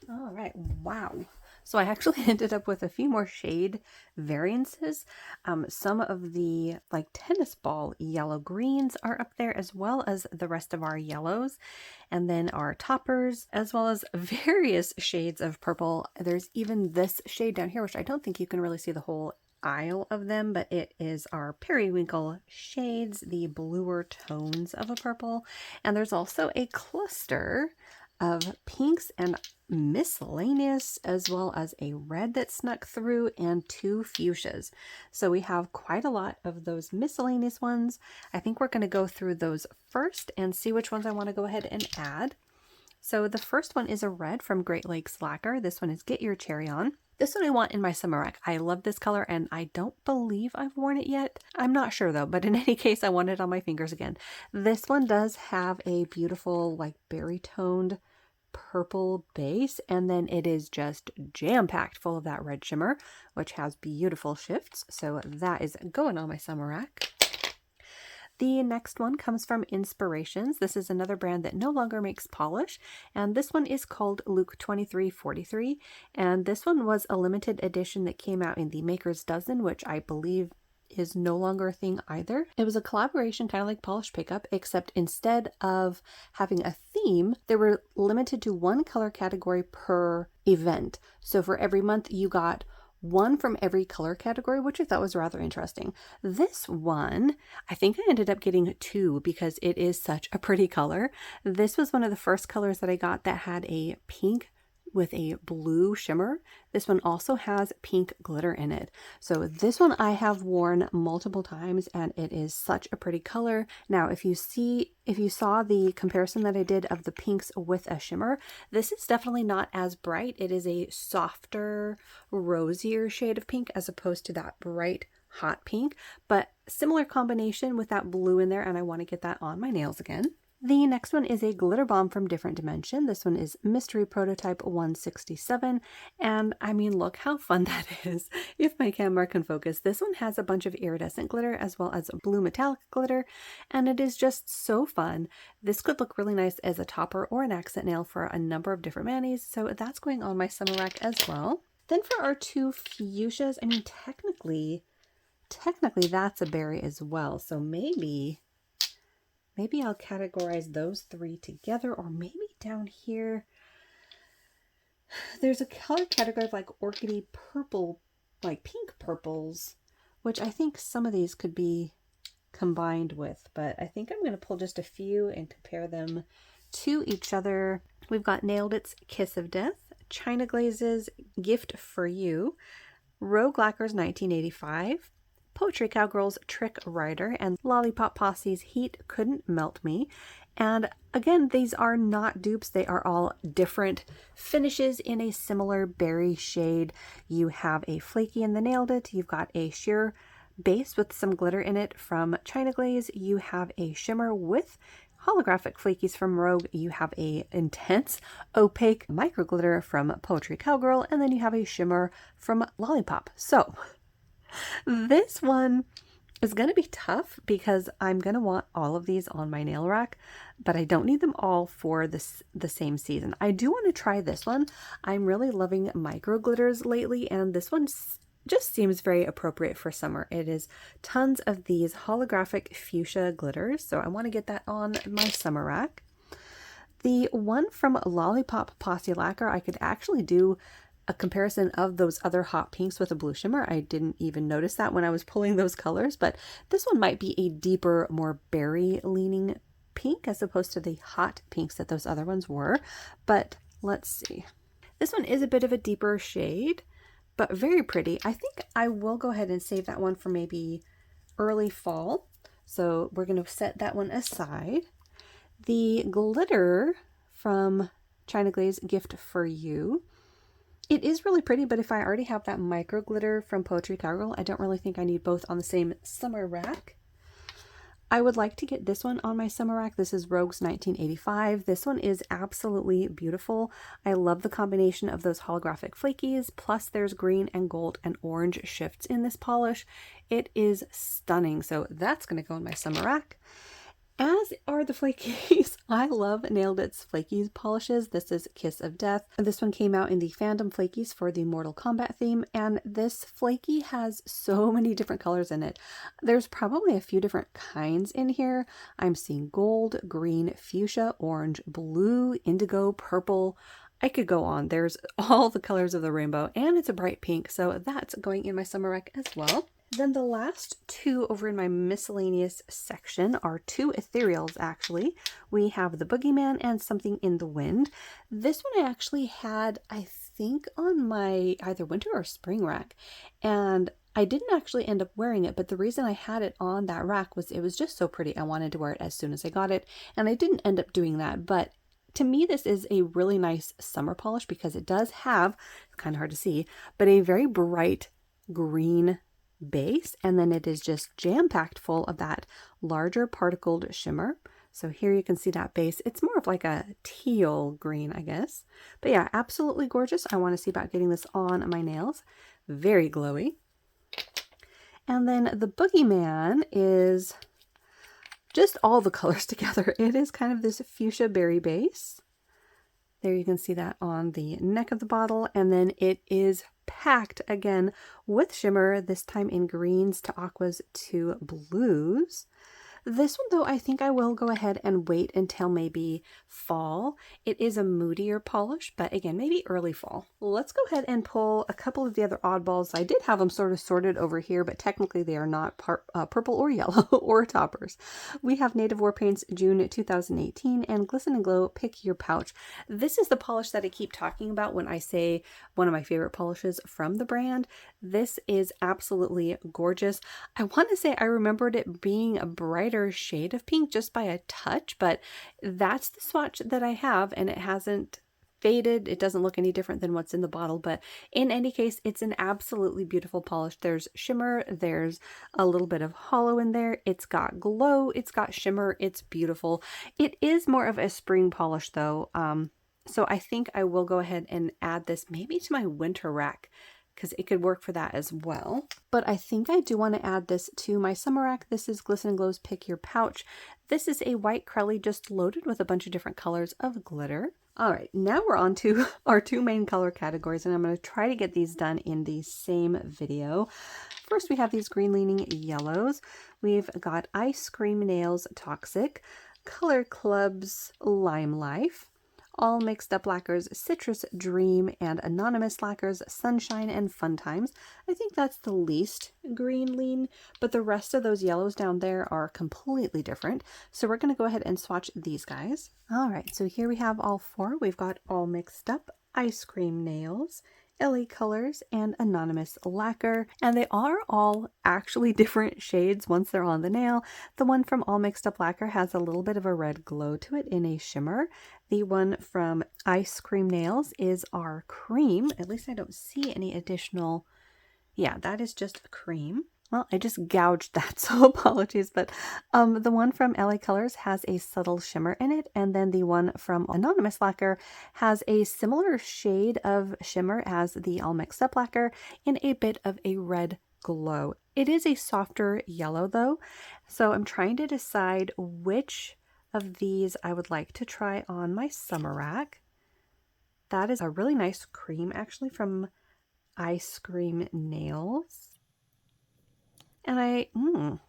All right, wow. So I actually ended up with a few more shade variances. Some of the like tennis ball yellow greens are up there, as well as the rest of our yellows. And then our toppers, as well as various shades of purple. There's even this shade down here, which I don't think you can really see the whole aisle of them, but it is our Periwinkle shades, the bluer tones of a purple. And there's also a cluster of pinks and Miscellaneous, as well as a red that snuck through and two fuchsias. So we have quite a lot of those Miscellaneous ones. I think we're going to go through those first and see which ones I want to go ahead and add. So the first one is a red from Great Lakes Lacquer. This one is Get Your Cherry On. This one I want in my summer rack. I love this color and I don't believe I've worn it yet. I'm not sure though, but in any case, I want it on my fingers again. This one does have a beautiful like berry toned purple base, and then it is just jam-packed full of that red shimmer, which has beautiful shifts. So that is going on my summer rack. The next one comes from Inspirations. This is another brand that no longer makes polish, and this one is called Luke 2343, and this one was a limited edition that came out in the Maker's Dozen, which I believe is no longer a thing either. It was a collaboration kind of like Polish Pickup, except instead of having a theme, they were limited to one color category per event. So for every month you got one from every color category, which I thought was rather interesting. This one, I think I ended up getting two because it is such a pretty color. This was one of the first colors that I got that had a pink with a blue shimmer. This one also has pink glitter in it. So this one I have worn multiple times and it is such a pretty color. Now, if you saw the comparison that I did of the pinks with a shimmer, this is definitely not as bright. It is a softer, rosier shade of pink as opposed to that bright hot pink, but similar combination with that blue in there, and I want to get that on my nails again. The next one is a glitter bomb from Different Dimension. This one is Mystery Prototype 167, and I mean, look how fun that is. If my camera can focus, this one has a bunch of iridescent glitter as well as blue metallic glitter, and it is just so fun. This could look really nice as a topper or an accent nail for a number of different manis, so that's going on my summer rack as well. Then for our two fuchsias, I mean, technically that's a berry as well, so maybe I'll categorize those three together, or maybe down here, there's a color category of like orchidy purple, like pink purples, which I think some of these could be combined with, but I think I'm going to pull just a few and compare them to each other. We've got Nailed It's Kiss of Death, China Glaze's Gift for You, Rogue Lacquer's 1985, Poetry Cowgirl's Trick Rider, and Lollipop Posse's Heat Couldn't Melt Me. And again, these are not dupes. They are all different finishes in a similar berry shade. You have a flaky in the Nailed It. You've got a sheer base with some glitter in it from China Glaze. You have a shimmer with holographic flakies from Rogue. You have a intense opaque micro glitter from Poetry Cowgirl, and then you have a shimmer from Lollipop. So this one is going to be tough because I'm going to want all of these on my nail rack, but I don't need them all for the same season. I do want to try this one. I'm really loving micro glitters lately, and this one just seems very appropriate for summer. It is tons of these holographic fuchsia glitters, so I want to get that on my summer rack. The one from Lollipop Posse Lacquer, I could actually do a comparison of those other hot pinks with a blue shimmer. I didn't even notice that when I was pulling those colors, but this one might be a deeper, more berry leaning pink as opposed to the hot pinks that those other ones were. But let's see. This one is a bit of a deeper shade, but very pretty. I think I will go ahead and save that one for maybe early fall. So we're going to set that one aside. The glitter from China Glaze Gift for You. It is really pretty, but if I already have that micro glitter from Poetry Cowgirl, I don't really think I need both on the same summer rack. I would like to get this one on my summer rack. This is Rogue's 1985. This one is absolutely beautiful. I love the combination of those holographic flakies, plus there's green and gold and orange shifts in this polish. It is stunning, so that's going to go in my summer rack. As are the flakies. I love Nailed It's flakies polishes. This is Kiss of Death. This one came out in the fandom flakies for the Mortal Kombat theme, and this flaky has so many different colors in it. There's probably a few different kinds in here. I'm seeing gold, green, fuchsia, orange, blue, indigo, purple. I could go on. There's all the colors of the rainbow, and it's a bright pink, so that's going in my summer rack as well. Then the last two over in my miscellaneous section are two ethereals, actually. We have the Boogeyman and Something in the Wind. This one I actually had, I think, on my either winter or spring rack, and I didn't actually end up wearing it, but the reason I had it on that rack was it was just so pretty. I wanted to wear it as soon as I got it, and I didn't end up doing that, but To me, this is a really nice summer polish because it does have, it's kind of hard to see, but a very bright green base, and then it is just jam-packed full of that larger particled shimmer. So here you can see that base. It's more of like a teal green, I guess. But yeah, absolutely gorgeous. I want to see about getting this on my nails. Very glowy. And then the Boogeyman is just all the colors together. It is kind of this fuchsia berry base. There you can see that on the neck of the bottle. And then it is packed again with shimmer, this time in greens to aquas to blues. This one, though, I think I will go ahead and wait until maybe fall. It is a moodier polish, but again, maybe early fall. Let's go ahead and pull a couple of the other oddballs. I did have them sort of sorted over here, but technically they are not purple or yellow or toppers. We have Native War Paints June 2018 and Glisten and Glow Pick Your Pouch. This is the polish that I keep talking about when I say one of my favorite polishes from the brand. This is absolutely gorgeous. I want to say I remembered it being a brighter shade of pink just by a touch, but that's the swatch that I have, and it hasn't faded. It doesn't look any different than what's in the bottle, but in any case, it's an absolutely beautiful polish. There's shimmer, there's a little bit of hollow in there, it's got glow, it's got shimmer, it's beautiful. It is more of a spring polish though, so I think I will go ahead and add this maybe to my winter rack, because it could work for that as well. But I think I do want to add this to my summer rack. This is Glisten and Glow's Pick Your Pouch. This is a white Crelly just loaded with a bunch of different colors of glitter. All right, now we're on to our two main color categories, and I'm going to try to get these done in the same video. First, we have these green leaning yellows. We've got Ice Cream Nails Toxic, Color Club's Lime Life, All Mixed Up Lacquers Citrus Dream, and Anonymous Lacquers Sunshine and Fun Times. I think that's the least green lean, but the rest of those yellows down there are completely different. So we're going to go ahead and swatch these guys. All right, so here we have all four. We've got All Mixed Up, Ice Cream Nails, LA Colors, and Anonymous Lacquer, and they are all actually different shades once they're on the nail. The one from All Mixed Up Lacquer has a little bit of a red glow to it in a shimmer. The one from Ice Cream Nails is our cream. At least I don't see any additional. Yeah, that is just a cream. Well, I just gouged that, so apologies, but the one from LA Colors has a subtle shimmer in it, and then the one from Anonymous Lacquer has a similar shade of shimmer as the All Mixed Up Lacquer in a bit of a red glow. It is a softer yellow though, so I'm trying to decide which of these I would like to try on my summer rack. That is a really nice cream actually from Ice Cream Nails. And I'm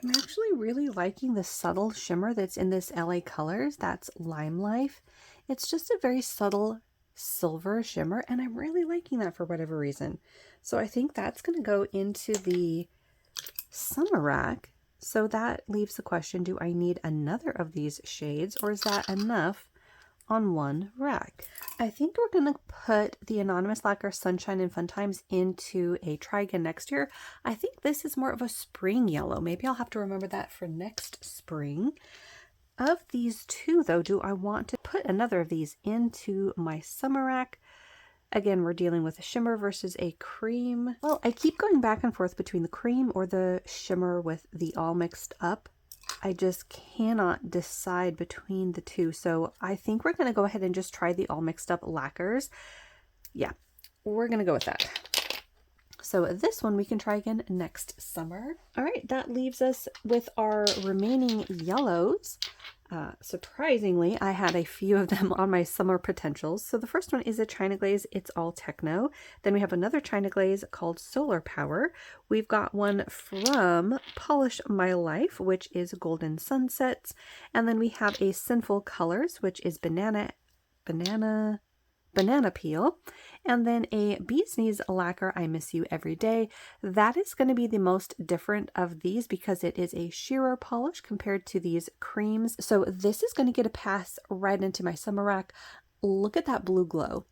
actually really liking the subtle shimmer that's in this LA Colors. That's Lime Life. It's just a very subtle silver shimmer, and I'm really liking that for whatever reason. So I think that's going to go into the summer rack. So that leaves the question, do I need another of these shades, or is that enough on one rack? I think we're going to put the Anonymous Lacquer Sunshine and Fun Times into a try again next year. I think this is more of a spring yellow. Maybe I'll have to remember that for next spring. Of these two though, do I want to put another of these into my summer rack? Again, we're dealing with a shimmer versus a cream. Well, I keep going back and forth between the cream or the shimmer with the All Mixed Up. I just cannot decide between the two. So I think we're going to go ahead and just try the All Mixed Up lacquers. Yeah, we're going to go with that. So this one we can try again next summer. All right, that leaves us with our remaining yellows. Surprisingly, I had a few of them on my summer potentials. So the first one is a China Glaze, It's All Techno. Then we have another China Glaze called Solar Power. We've got one from Polish My Life, which is Golden Sunsets. And then we have a Sinful Colors, which is Banana Peel, and then a Bee's Knees Lacquer, I Miss You Every Day. That is going to be the most different of these because it is a sheerer polish compared to these creams. So this is going to get a pass right into my summer rack. Look at that blue glow.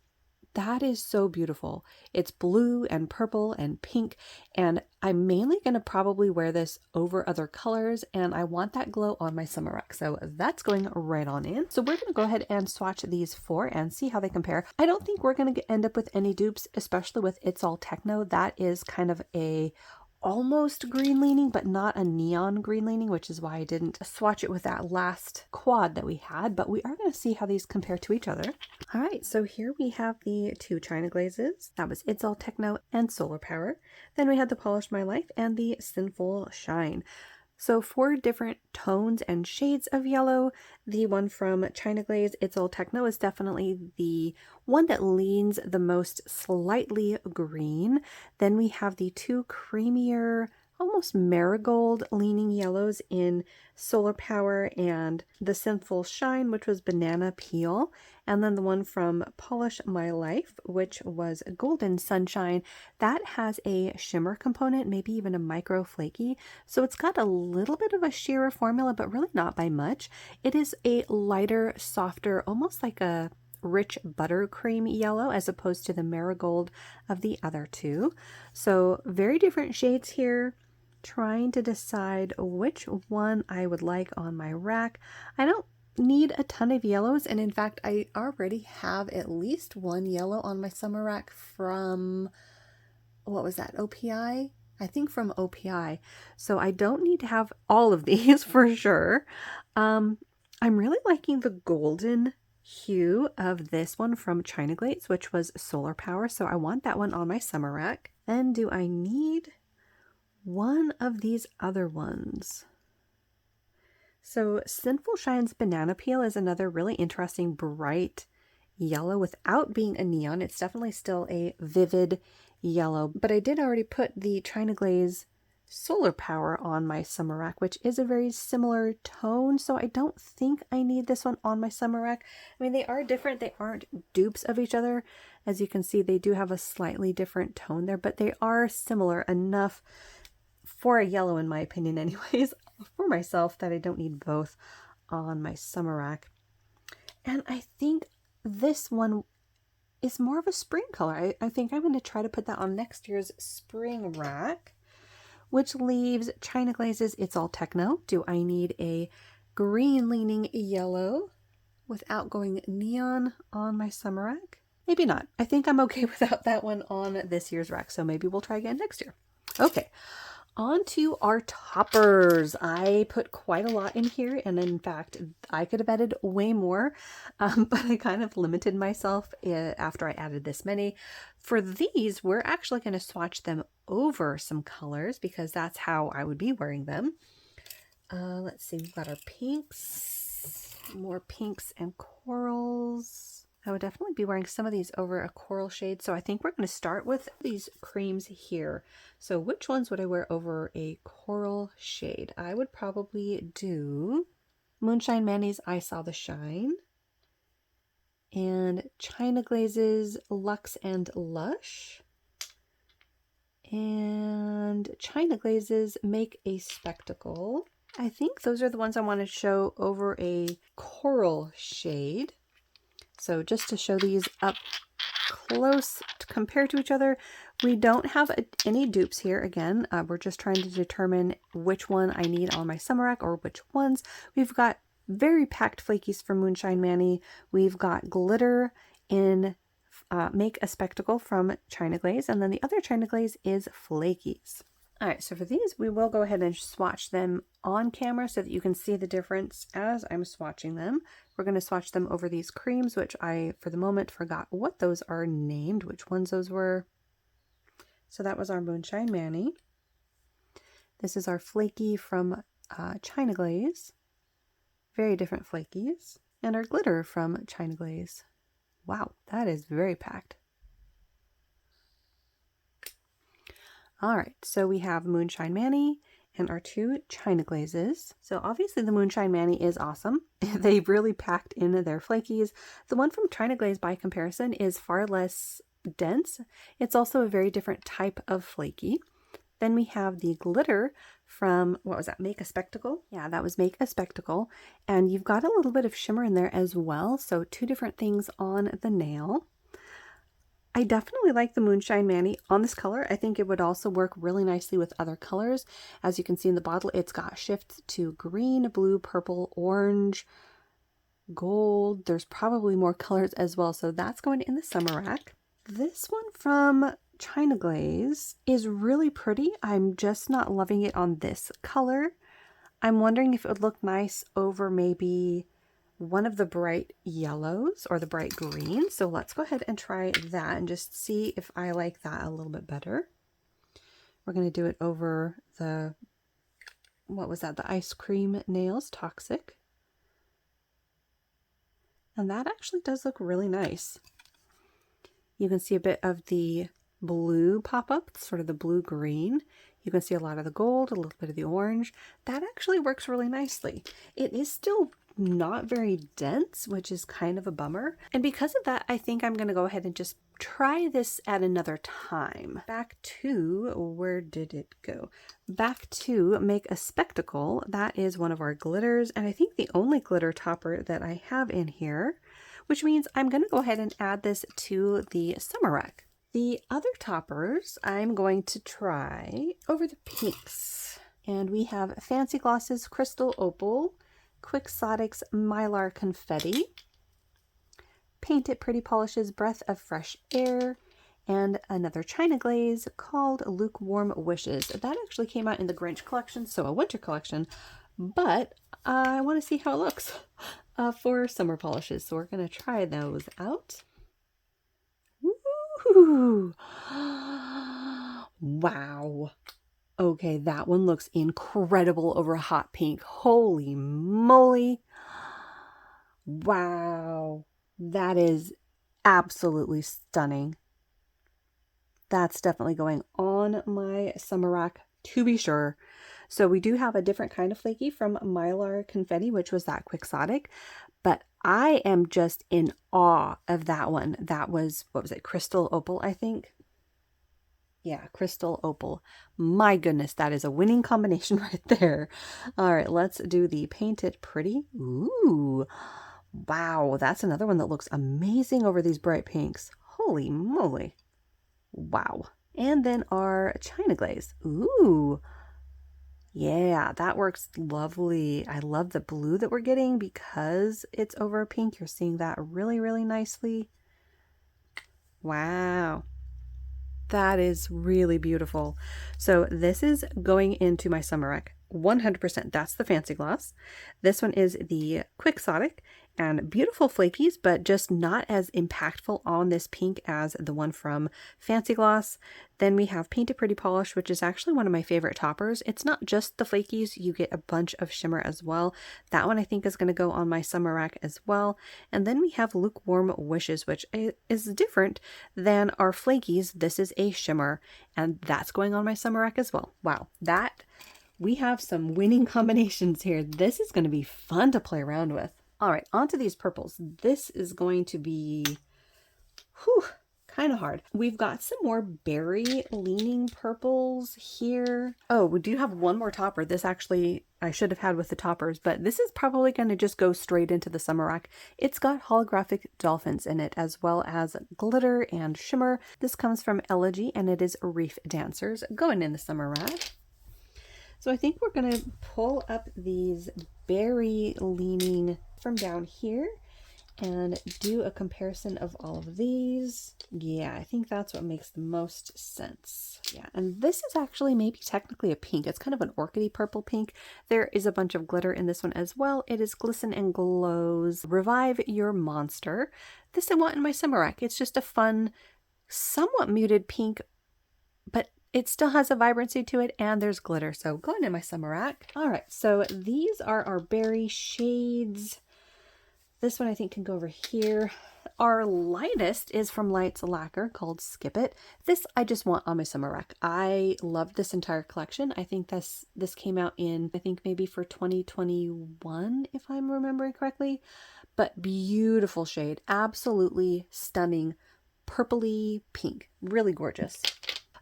That is so beautiful. It's blue and purple and pink, and I'm mainly going to probably wear this over other colors, and I want that glow on my summer rack, so that's going right on in. So we're going to go ahead and swatch these four and see how they compare. I don't think we're going to end up with any dupes, especially with It's All Techno. That is kind of a almost green leaning, but not a neon green leaning, which is why I didn't swatch it with that last quad that we had, but we are going to see how these compare to each other. All right, so here we have the two China glazes. That was It's All Techno and Solar Power. Then we had the Polish My Life and the Sinful Shine. So 4 different tones and shades of yellow. The one from China Glaze, It's All Techno, is definitely the one that leans the most slightly green. Then we have the 2 creamier, almost marigold leaning yellows in Solar Power and the Sinful Shine, which was Banana Peel. And then the one from Polish My Life, which was Golden Sunshine. That has a shimmer component, maybe even a micro flaky. So it's got a little bit of a sheerer formula, but really not by much. It is a lighter, softer, almost like a rich buttercream yellow as opposed to the marigold of the other 2. So very different shades here. Trying to decide which one I would like on my rack. I don't need a ton of yellows, and in fact I already have at least one yellow on my summer rack from, what was that, OPI? I think from OPI. So I don't need to have all of these for sure. I'm really liking the golden hue of this one from China Glaze, which was Solar Power, so I want that one on my summer rack. And do I need one of these other ones? So Sinful Shine's Banana Peel is another really interesting bright yellow without being a neon. It's definitely still a vivid yellow, but I did already put the China Glaze Solar Power on my summer rack, which is a very similar tone, so I don't think I need this one on my summer rack. I mean, they are different. They aren't dupes of each other. As you can see, they do have a slightly different tone there, but they are similar enough for a yellow, in my opinion anyways, for myself, that I don't need both on my summer rack. And I think this one is more of a spring color. I think I'm going to try to put that on next year's spring rack, which leaves China Glaze's It's All Techno. Do I need a green leaning yellow without going neon on my summer rack? Maybe not. I think I'm okay without that one on this year's rack, so maybe we'll try again next year. Okay. On to our toppers. I put quite a lot in here, and in fact, I could have added way more, but I kind of limited myself after I added this many. For these, we're actually going to swatch them over some colors because that's how I would be wearing them. Let's see, we've got our pinks, more pinks and corals. I would definitely be wearing some of these over a coral shade, so I think we're going to start with these creams here. So which ones would I wear over a coral shade? I would probably do Moonshine Manny's I Saw the Shine and China Glaze's Luxe and Lush and China Glaze's Make a Spectacle. I think those are the ones I want to show over a coral shade. So just to show these up close compared to each other, we don't have any dupes here. Again, we're just trying to determine which one I need on my summer rack or which ones. We've got very packed flakies from Moonshine Manny. We've got glitter in Make a Spectacle from China Glaze, and then the other China Glaze is flakies. All right, so for these, we will go ahead and swatch them on camera so that you can see the difference as I'm swatching them. We're going to swatch them over these creams, which I, for the moment, forgot what those are named, which ones those were. So that was our Moonshine Manny. This is our flaky from China Glaze. Very different flakies. And our glitter from China Glaze. Wow, that is very packed. All right, so we have Moonshine Manny and our 2 China Glazes. So obviously the Moonshine Manny is awesome. They've really packed in their flakies. The one from China Glaze, by comparison, is far less dense. It's also a very different type of flaky. Then we have the glitter from, what was that, Make a Spectacle? Yeah, that was Make a Spectacle. And you've got a little bit of shimmer in there as well. So 2 different things on the nail. I definitely like the Moonshine Manny on this color. I think it would also work really nicely with other colors. As you can see in the bottle, it's got shifts to green, blue, purple, orange, gold. There's probably more colors as well, so that's going in the summer rack. This one from China Glaze is really pretty. I'm just not loving it on this color. I'm wondering if it would look nice over maybe one of the bright yellows or the bright greens. So let's go ahead and try that and just see if I like that a little bit better. We're going to do it over the, what was that? The Ice Cream Nails Toxic. And that actually does look really nice. You can see a bit of the blue pop up, sort of the blue-green. You can see a lot of the gold, a little bit of the orange. That actually works really nicely. It is still not very dense, which is kind of a bummer. And because of that, I think I'm going to go ahead and just try this at another time. Back to, where did it go? Back to Make a Spectacle. That is one of our glitters, and I think the only glitter topper that I have in here, which means I'm going to go ahead and add this to the summer rack. The other toppers I'm going to try over the pinks. And we have Fancy Gloss's Crystal Opal, Quixotic's Mylar Confetti, Paint It Pretty Polish's Breath of Fresh Air, and another China Glaze called Lukewarm Wishes. That actually came out in the Grinch collection, so a winter collection, but I want to see how it looks for summer polishes, so we're going to try those out. Ooh. Wow. Okay, that one looks incredible over a hot pink. Holy moly. Wow. That is absolutely stunning. That's definitely going on my summer rack, to be sure. So we do have a different kind of flaky from Mylar Confetti, which was that Quixotic, but I am just in awe of that one. That was, what was it, Crystal Opal, I think? Yeah, Crystal Opal. My goodness, that is a winning combination right there. All right, let's do the Paint It Pretty. Ooh, wow, that's another one that looks amazing over these bright pinks. Holy moly. Wow. And then our China Glaze. Ooh, yeah, that works lovely. I love the blue that we're getting because it's over a pink. You're seeing that really, really nicely. Wow. That is really beautiful. So this is going into my summer rack. 100%. That's the Fancy Gloss. This one is the Quixotic, and beautiful flakies, but just not as impactful on this pink as the one from Fancy Gloss. Then we have Paint It Pretty Polish, which is actually one of my favorite toppers. It's not just the flakies, you get a bunch of shimmer as well. That one I think is going to go on my summer rack as well. And then we have Lukewarm Wishes, which is different than our flakies. This is a shimmer, and that's going on my summer rack as well. Wow, we have some winning combinations here. This is going to be fun to play around with. All right, onto these purples. This is going to be kind of hard. We've got some more berry leaning purples here. Oh, we do have one more topper. This actually I should have had with the toppers, but this is probably going to just go straight into the summer rack. It's got holographic dolphins in it, as well as glitter and shimmer. This comes from Elegy, and it is Reef Dancers, going in the summer rack. So I think we're going to pull up these berry leaning from down here and do a comparison of all of these. Yeah, I think that's what makes the most sense. Yeah, and this is actually maybe technically a pink. It's kind of an orchidy purple pink. There is a bunch of glitter in this one as well. It is Glisten and Glow's Revive Your Monster. This I want in my summer rack. It's just a fun, somewhat muted pink, but it still has a vibrancy to it, and there's glitter, so going in my summer rack. All right, so these are our berry shades. This one I think can go over here. Our lightest is from Light's Lacquer called Skip It. This I just want on my summer rack. I love this entire collection. I think this came out in, I think maybe for 2021, if I'm remembering correctly. But beautiful shade, absolutely stunning, purpley pink, really gorgeous.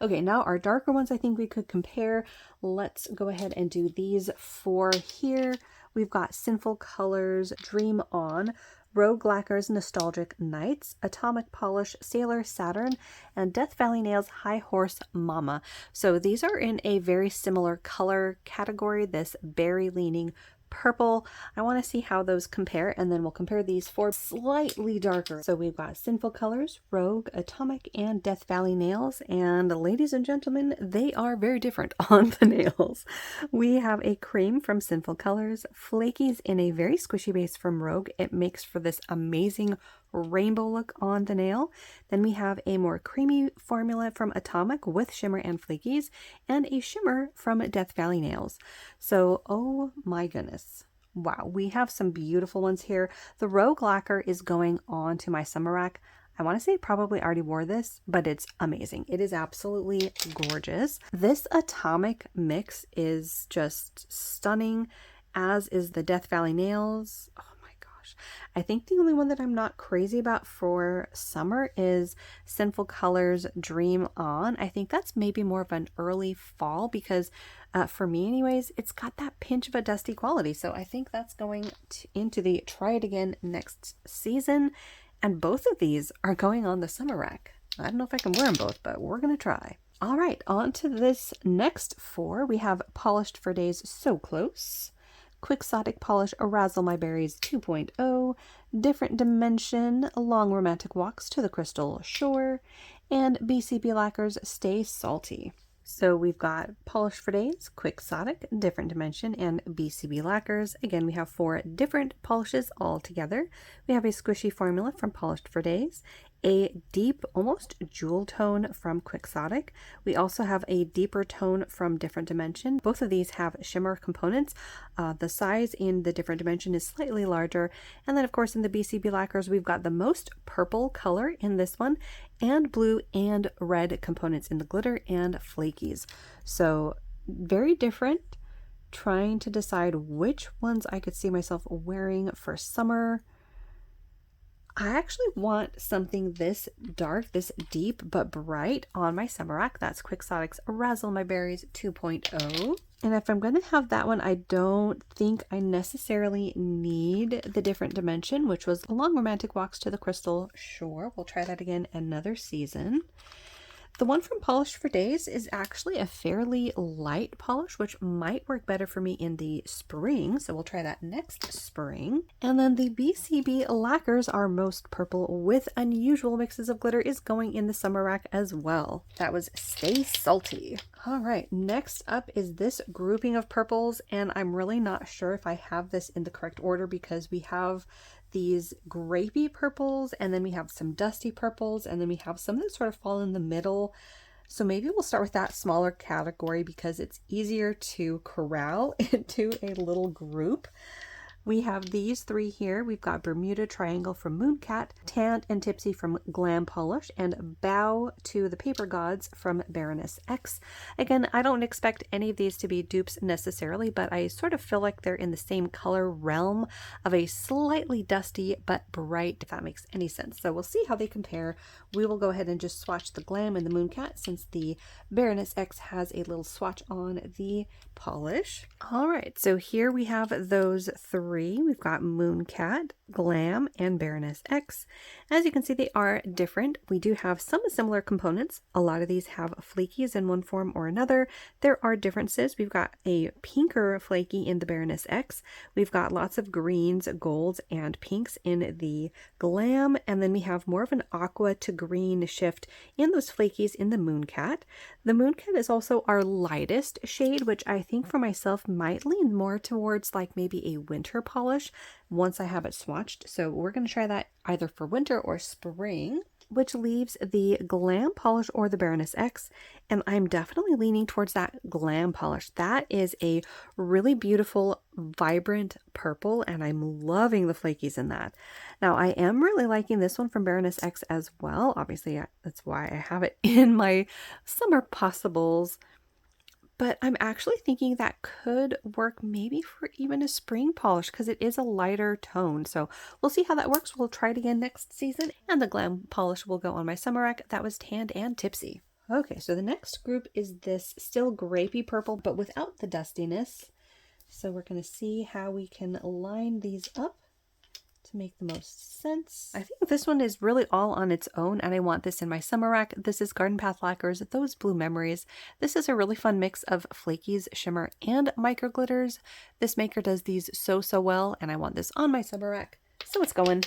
Okay, now our darker ones I think we could compare. Let's go ahead and do these four here. We've got Sinful Colors, Dream On, Rogue Lacquer's Nostalgic Nights, Atomic Polish Sailor Saturn, and Death Valley Nails High Horse Mama. So these are in a very similar color category, this berry leaning purple. I want to see how those compare, and then we'll compare these for slightly darker. So we've got Sinful Colors, Rogue, Atomic, and Death Valley Nails, and ladies and gentlemen, they are very different on the nails. We have a cream from Sinful Colors, Flakies in a very squishy base from Rogue. It makes for this amazing rainbow look on the nail. Then we have a more creamy formula from Atomic with shimmer and flakies, and a shimmer from Death Valley Nails. So, oh my goodness. Wow, we have some beautiful ones here. The Rogue Lacquer is going on to my summer rack. I want to say probably already wore this, but it's amazing. It is absolutely gorgeous. This Atomic mix is just stunning, as is the Death Valley Nails. Oh my gosh. I think the only one that I'm not crazy about for summer is Sinful Colors Dream On. I think that's maybe more of an early fall because for me anyways, it's got that pinch of a dusty quality. So I think that's going into the try it again next season. And both of these are going on the summer rack. I don't know if I can wear them both, but we're going to try. All right, on to this next four. We have Polished for Days So Close, Quixotic Polish Razzle My Berries 2.0, Different Dimension Long Romantic Walks to the Crystal Shore, and BCB Lacquer's Stay Salty. So we've got Polished for Days, Quixotic, Different Dimension, and BCB Lacquers. Again, we have 4 different polishes all together. We have a squishy formula from Polished for Days, a deep, almost jewel tone from Quixotic. We also have a deeper tone from Different Dimension. Both of these have shimmer components. The size in the Different Dimension is slightly larger. And then, of course, in the BCB Lacquers, we've got the most purple color in this one, and blue and red components in the glitter and flakies. So very different. Trying to decide which ones I could see myself wearing for summer. I actually want something this dark, this deep, but bright on my summer rack. That's Quixotic's Razzle My Berries 2.0. And if I'm going to have that one, I don't think I necessarily need the Different Dimension, which was Long Romantic Walks to the Crystal Shore. We'll try that again another season. The one from Polished for Days is actually a fairly light polish, which might work better for me in the spring. So we'll try that next spring. And then the BCB Lacquers, our most purple with unusual mixes of glitter, is going in the summer rack as well. That was Stay Salty. All right, next up is this grouping of purples, and I'm really not sure if I have this in the correct order because we have these grapey purples, and then we have some dusty purples, and then we have some that sort of fall in the middle. So maybe we'll start with that smaller category because it's easier to corral into a little group. We have these 3 here. We've got Bermuda Triangle from Mooncat, Tanned and Tipsy from Glam Polish, and Bow to the Paper Gods from Baroness X. Again, I don't expect any of these to be dupes necessarily, but I sort of feel like they're in the same color realm of a slightly dusty but bright, if that makes any sense. So we'll see how they compare. We will go ahead and just swatch the Glam and the Mooncat since the Baroness X has a little swatch on the polish. All right, so here we have those 3. We've got Mooncat, Glam, and Baroness X. As you can see, they are different. We do have some similar components. A lot of these have flakies in one form or another. There are differences. We've got a pinker flaky in the Baroness X. We've got lots of greens, golds, and pinks in the Glam. And then we have more of an aqua to green shift in those flakies in the Mooncat. The Mooncat is also our lightest shade, which I think for myself might lean more towards like maybe a winter polish once I have it swatched. So we're going to try that either for winter or spring, which leaves the Glam polish or the Baroness X. And I'm definitely leaning towards that Glam polish. That is a really beautiful, vibrant purple, and I'm loving the flakies in that. Now, I am really liking this one from Baroness X as well. Obviously, that's why I have it in my summer possibles. But I'm actually thinking that could work maybe for even a spring polish because it is a lighter tone. So we'll see how that works. We'll try it again next season. And the Glam polish will go on my summer rack. That was Tanned and Tipsy. Okay, so the next group is this still grapey purple, but without the dustiness. So we're going to see how we can line these up to make the most sense. I think this one is really all on its own, and I want this in my summer rack. This is Garden Path Lacquer's Those Blue Memories. This is a really fun mix of flakies, shimmer, and micro glitters. This maker does these so well, and I want this on my summer rack. So it's going.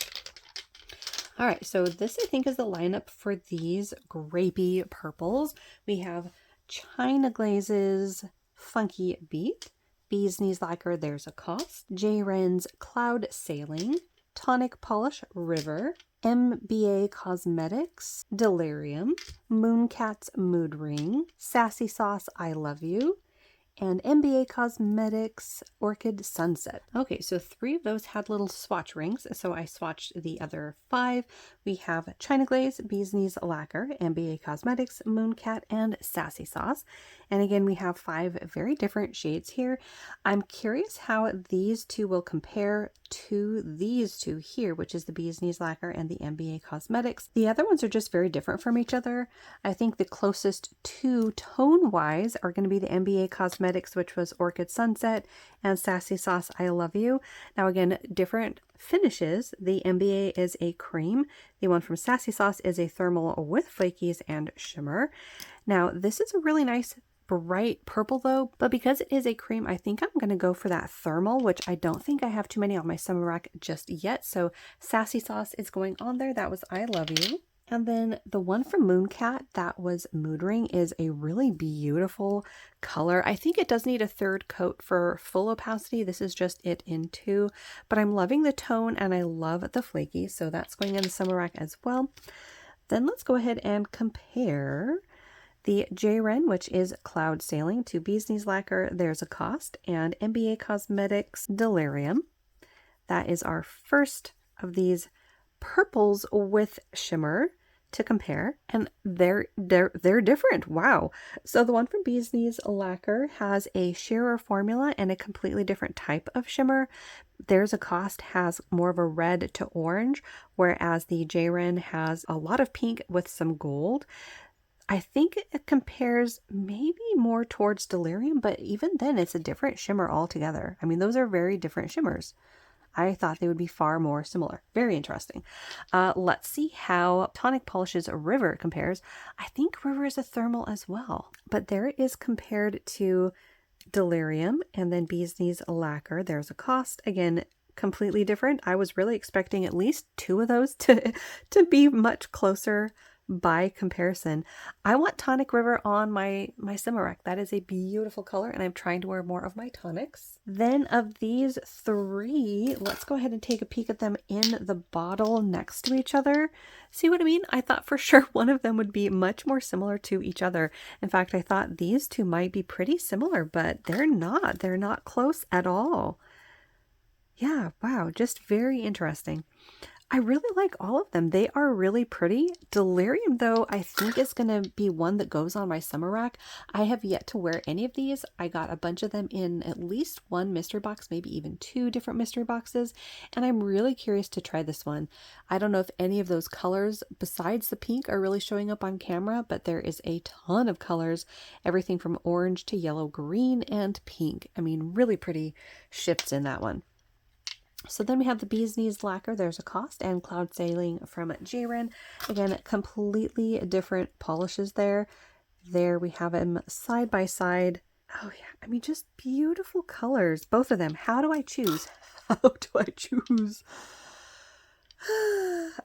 All right, so this I think is the lineup for these grapey purples. We have China Glaze's Funky Beat, Bee's Knees Lacquer, There's a Cost, J. Wren's Cloud Sailing, Tonic Polish River, MBA Cosmetics Delirium, Mooncat's Mood Ring, Sassy Sauce I Love You, and MBA Cosmetics Orchid Sunset. Okay, so 3 of those had little swatch rings, so I swatched the other 5. We have China Glaze, Bee's Knees Lacquer, MBA Cosmetics, Mooncat, and Sassy Sauce. And again, we have 5 very different shades here. I'm curious how these 2 will compare to these 2 here, which is the Bee's Knees Lacquer and the MBA Cosmetics. The other ones are just very different from each other. I think the closest to tone-wise are going to be the MBA Cosmetics, which was Orchid Sunset, and Sassy Sauce I Love You. Now again, different finishes. The MBA is a cream. The one from Sassy Sauce is a thermal with flakies and shimmer. Now this is a really nice bright purple though, but because it is a cream, I think I'm going to go for that thermal, which I don't think I have too many on my summer rack just yet. So Sassy Sauce is going on there. That was I Love You. And then the one from Mooncat, that was Mood Ring, is a really beautiful color. I think it does need a 3rd coat for full opacity. This is just it in 2, but I'm loving the tone and I love the flaky. So that's going in the summer rack as well. Then let's go ahead and compare the J. Wren, which is Cloud Sailing, to Bee's Knees Lacquer, There's a Cost, and MBA Cosmetics Delirium. That is our first of these purples with shimmer to compare, and they're different. Wow. So the one from Bee's Knees Lacquer has a sheerer formula and a completely different type of shimmer. There's a Cost has more of a red to orange, whereas the J. Wren has a lot of pink with some gold. I think it compares maybe more towards Delirium, but even then it's a different shimmer altogether. I mean, those are very different shimmers. I thought they would be far more similar. Very interesting. Let's see how Tonic Polish's River compares. I think River is a thermal as well, but there it is compared to Delirium, and then Bee's Knees Lacquer, There's a Cost. Again, completely different. I was really expecting at least 2 of those to be much closer by comparison. I want Tonic River on my summer rack. That is a beautiful color, and I'm trying to wear more of my tonics. Then of these 3, let's go ahead and take a peek at them in the bottle next to each other. See what I mean? I thought for sure one of them would be much more similar to each other. In fact, I thought these 2 might be pretty similar, but they're not. They're not close at all. Yeah, wow, just very interesting. I really like all of them. They are really pretty. Delirium, though, I think is going to be one that goes on my summer rack. I have yet to wear any of these. I got a bunch of them in at least 1 mystery box, maybe even 2 different mystery boxes, and I'm really curious to try this one. I don't know if any of those colors besides the pink are really showing up on camera, but there is a ton of colors, everything from orange to yellow, green, and pink. I mean, really pretty shifts in that one. So then we have the Bee's Knees Lacquer, There's a Cost, and Cloud Sailing from J. Wren. Again, completely different polishes there. There we have them side by side. Oh yeah, I mean, just beautiful colors, both of them. How do I choose? How do I choose?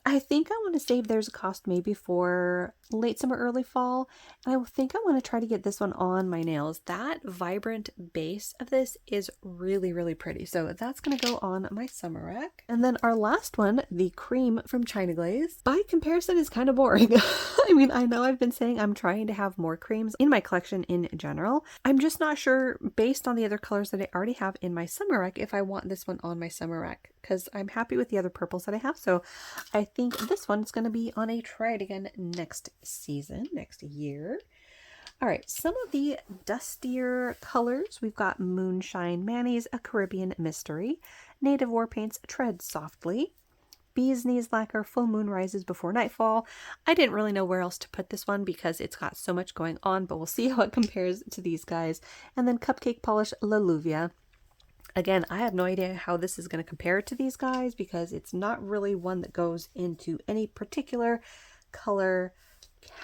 I think I want to save There's a Cost maybe for late summer, early fall. And I think I want to try to get this one on my nails. That vibrant base of this is really, really pretty. So that's going to go on my summer rack. And then our last one, the cream from China Glaze, by comparison is kind of boring. I mean, I know I've been saying I'm trying to have more creams in my collection in general. I'm just not sure, based on the other colors that I already have in my summer rack, if I want this one on my summer rack, because I'm happy with the other purples that I have. So I think this one's going to be on a try it again next season, next year. All right, some of the dustier colors. We've got Moonshine Manny's A Caribbean Mystery, Native War Paints Tread Softly, Bee's Knees Lacquer Full Moon Rises Before Nightfall. I didn't really know where else to put this one because it's got so much going on, but we'll see how it compares to these guys. And then Cupcake Polish La Luvia. Again, I have no idea how this is going to compare to these guys because it's not really one that goes into any particular color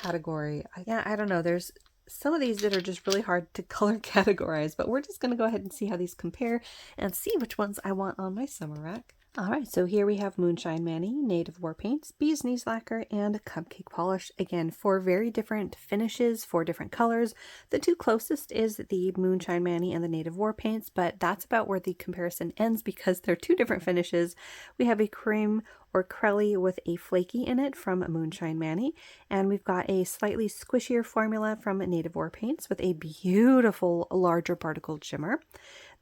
category. I don't know. There's some of these that are just really hard to color categorize, but we're just going to go ahead and see how these compare and see which ones I want on my summer rack. Alright, so here we have Moonshine Manny, Native War Paints, Bee's Knees Lacquer, and Cupcake Polish. Again, 4 very different finishes, 4 different colors. The 2 closest is the Moonshine Manny and the Native War Paints, but that's about where the comparison ends because they're 2 different finishes. We have a cream or crelly with a flaky in it from Moonshine Manny, and we've got a slightly squishier formula from Native War Paints with a beautiful larger particled shimmer.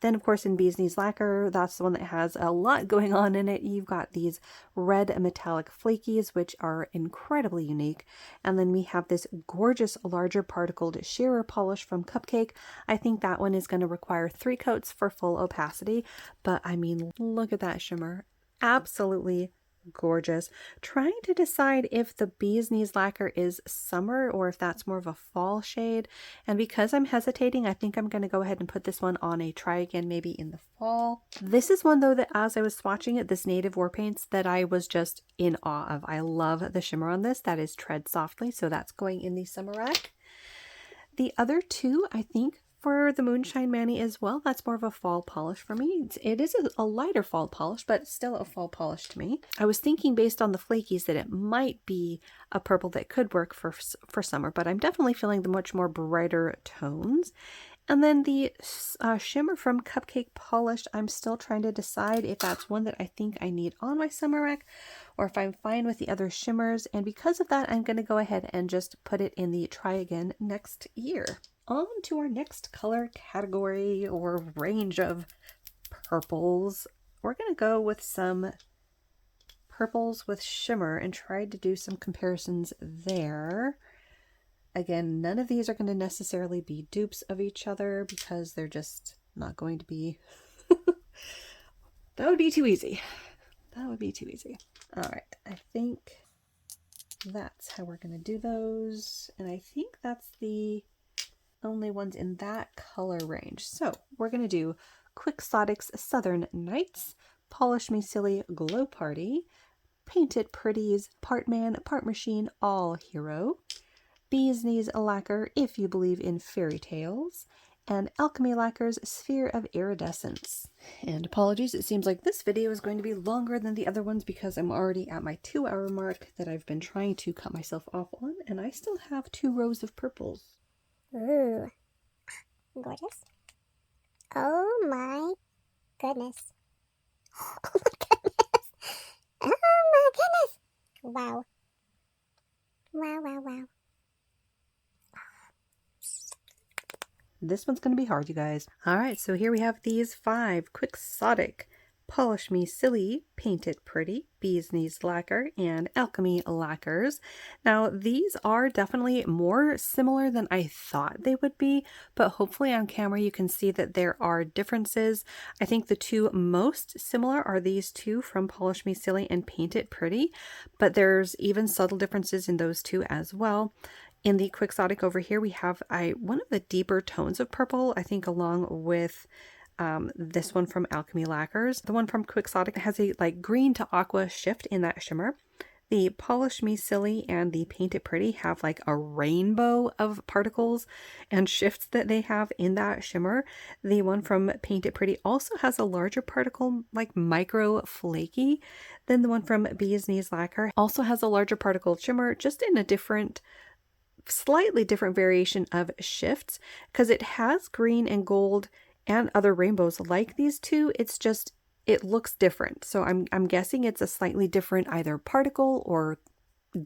Then, of course, in Bee's Knees Lacquer, that's the one that has a lot going on in it. You've got these red metallic flakies, which are incredibly unique. And then we have this gorgeous larger particled shearer polish from Cupcake. I think that one is going to require 3 coats for full opacity. But I mean, look at that shimmer. Absolutely gorgeous. Trying to decide if the Bee's Knees Lacquer is summer or if that's more of a fall shade, and because I'm hesitating, I think I'm going to go ahead and put this one on a try again maybe in the fall. This is one though that as I was swatching it, this Native War Paints, that I was just in awe of. I love the shimmer on this. That is Tread Softly, so that's going in the summer rack. The other 2, I think, for the Moonshine Manny as well, that's more of a fall polish for me. It is a lighter fall polish, but still a fall polish to me. I was thinking based on the flakies that it might be a purple that could work for summer, but I'm definitely feeling the much more brighter tones. And then the shimmer from Cupcake Polished, I'm still trying to decide if that's one that I think I need on my summer rack or if I'm fine with the other shimmers. And because of that, I'm going to go ahead and just put it in the try again next year. On to our next color category or range of purples. We're going to go with some purples with shimmer and try to do some comparisons there. Again, none of these are going to necessarily be dupes of each other because they're just not going to be... That would be too easy. That would be too easy. Alright, I think that's how we're going to do those. And I think that's the only ones in that color range. So we're going to do Quixotic's Southern Nights, Polish Me Silly Glow Party, Paint It Pretty's Part Man, Part Machine, All Hero, Bee's Knees Lacquer, If You Believe in Fairy Tales, and Alchemy Lacquer's Sphere of Iridescence. And apologies, it seems like this video is going to be longer than the other ones because I'm already at my 2-hour mark that I've been trying to cut myself off on, and I still have 2 rows of purples. Ooh, gorgeous. Oh my goodness. Oh my goodness. Oh my goodness. Wow. Wow, wow, wow. This one's going to be hard, you guys. Alright, so here we have these 5. Quixotic, Polish Me Silly, Paint It Pretty, Bee's Knees Lacquer, and Alchemy Lacquers. Now, these are definitely more similar than I thought they would be, but hopefully on camera you can see that there are differences. I think the 2 most similar are these 2 from Polish Me Silly and Paint It Pretty, but there's even subtle differences in those 2 as well. In the Quixotic over here, we have one of the deeper tones of purple, I think along with this one from Alchemy Lacquers. The one from Quixotic has a like green to aqua shift in that shimmer. The Polish Me Silly and the Paint It Pretty have like a rainbow of particles and shifts that they have in that shimmer. The one from Paint It Pretty also has a larger particle, like micro flaky. Then the one from Bee's Knees Lacquer also has a larger particle shimmer, just in a slightly different variation of shifts, because it has green and gold and other rainbows like these 2. It's just, it looks different. So I'm guessing it's a slightly different either particle or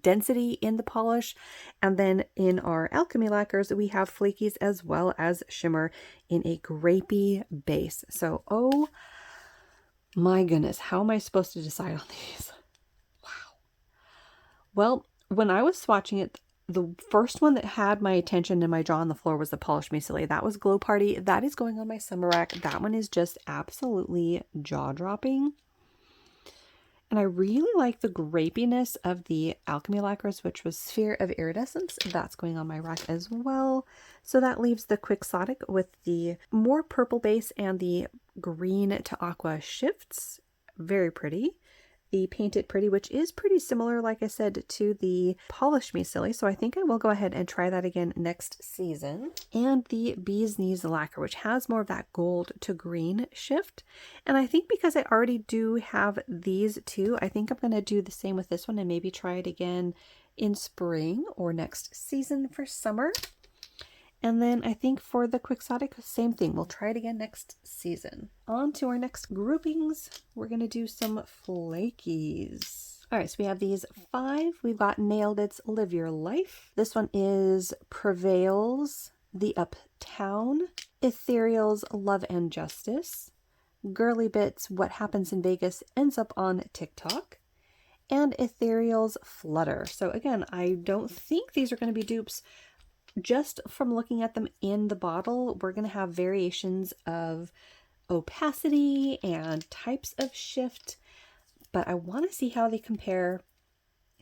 density in the polish. And then in our Alchemy Lacquers, we have flakies as well as shimmer in a grapey base. So, oh my goodness, how am I supposed to decide on these? Wow. Well, when I was swatching it, the first one that had my attention and my jaw on the floor was the Polish Me Silly. That was Glow Party. That is going on my summer rack. That one is just absolutely jaw-dropping. And I really like the grapiness of the Alchemy Lacquers, which was Sphere of Iridescence. That's going on my rack as well. So that leaves the Quixotic with the more purple base and the green to aqua shifts, very pretty. The Painted Pretty, which is pretty similar, like I said, to the Polish Me Silly, so I think I will go ahead and try that again next season. And the Bee's Knees Lacquer, which has more of that gold to green shift. And I think because I already do have these two, I think I'm going to do the same with this one and maybe try it again in spring or next season for summer. And then I think for the Quixotic, same thing. We'll try it again next season. On to our next groupings. We're going to do some flakies. All right, so we have these 5. We've got Nailed It's Live Your Life. This one is Prevails, The Uptown, Ethereal's Love and Justice, Girly Bits, What Happens in Vegas Ends Up on TikTok, and Ethereal's Flutter. So again, I don't think these are going to be dupes. Just from looking at them in the bottle, we're going to have variations of opacity and types of shift, but I want to see how they compare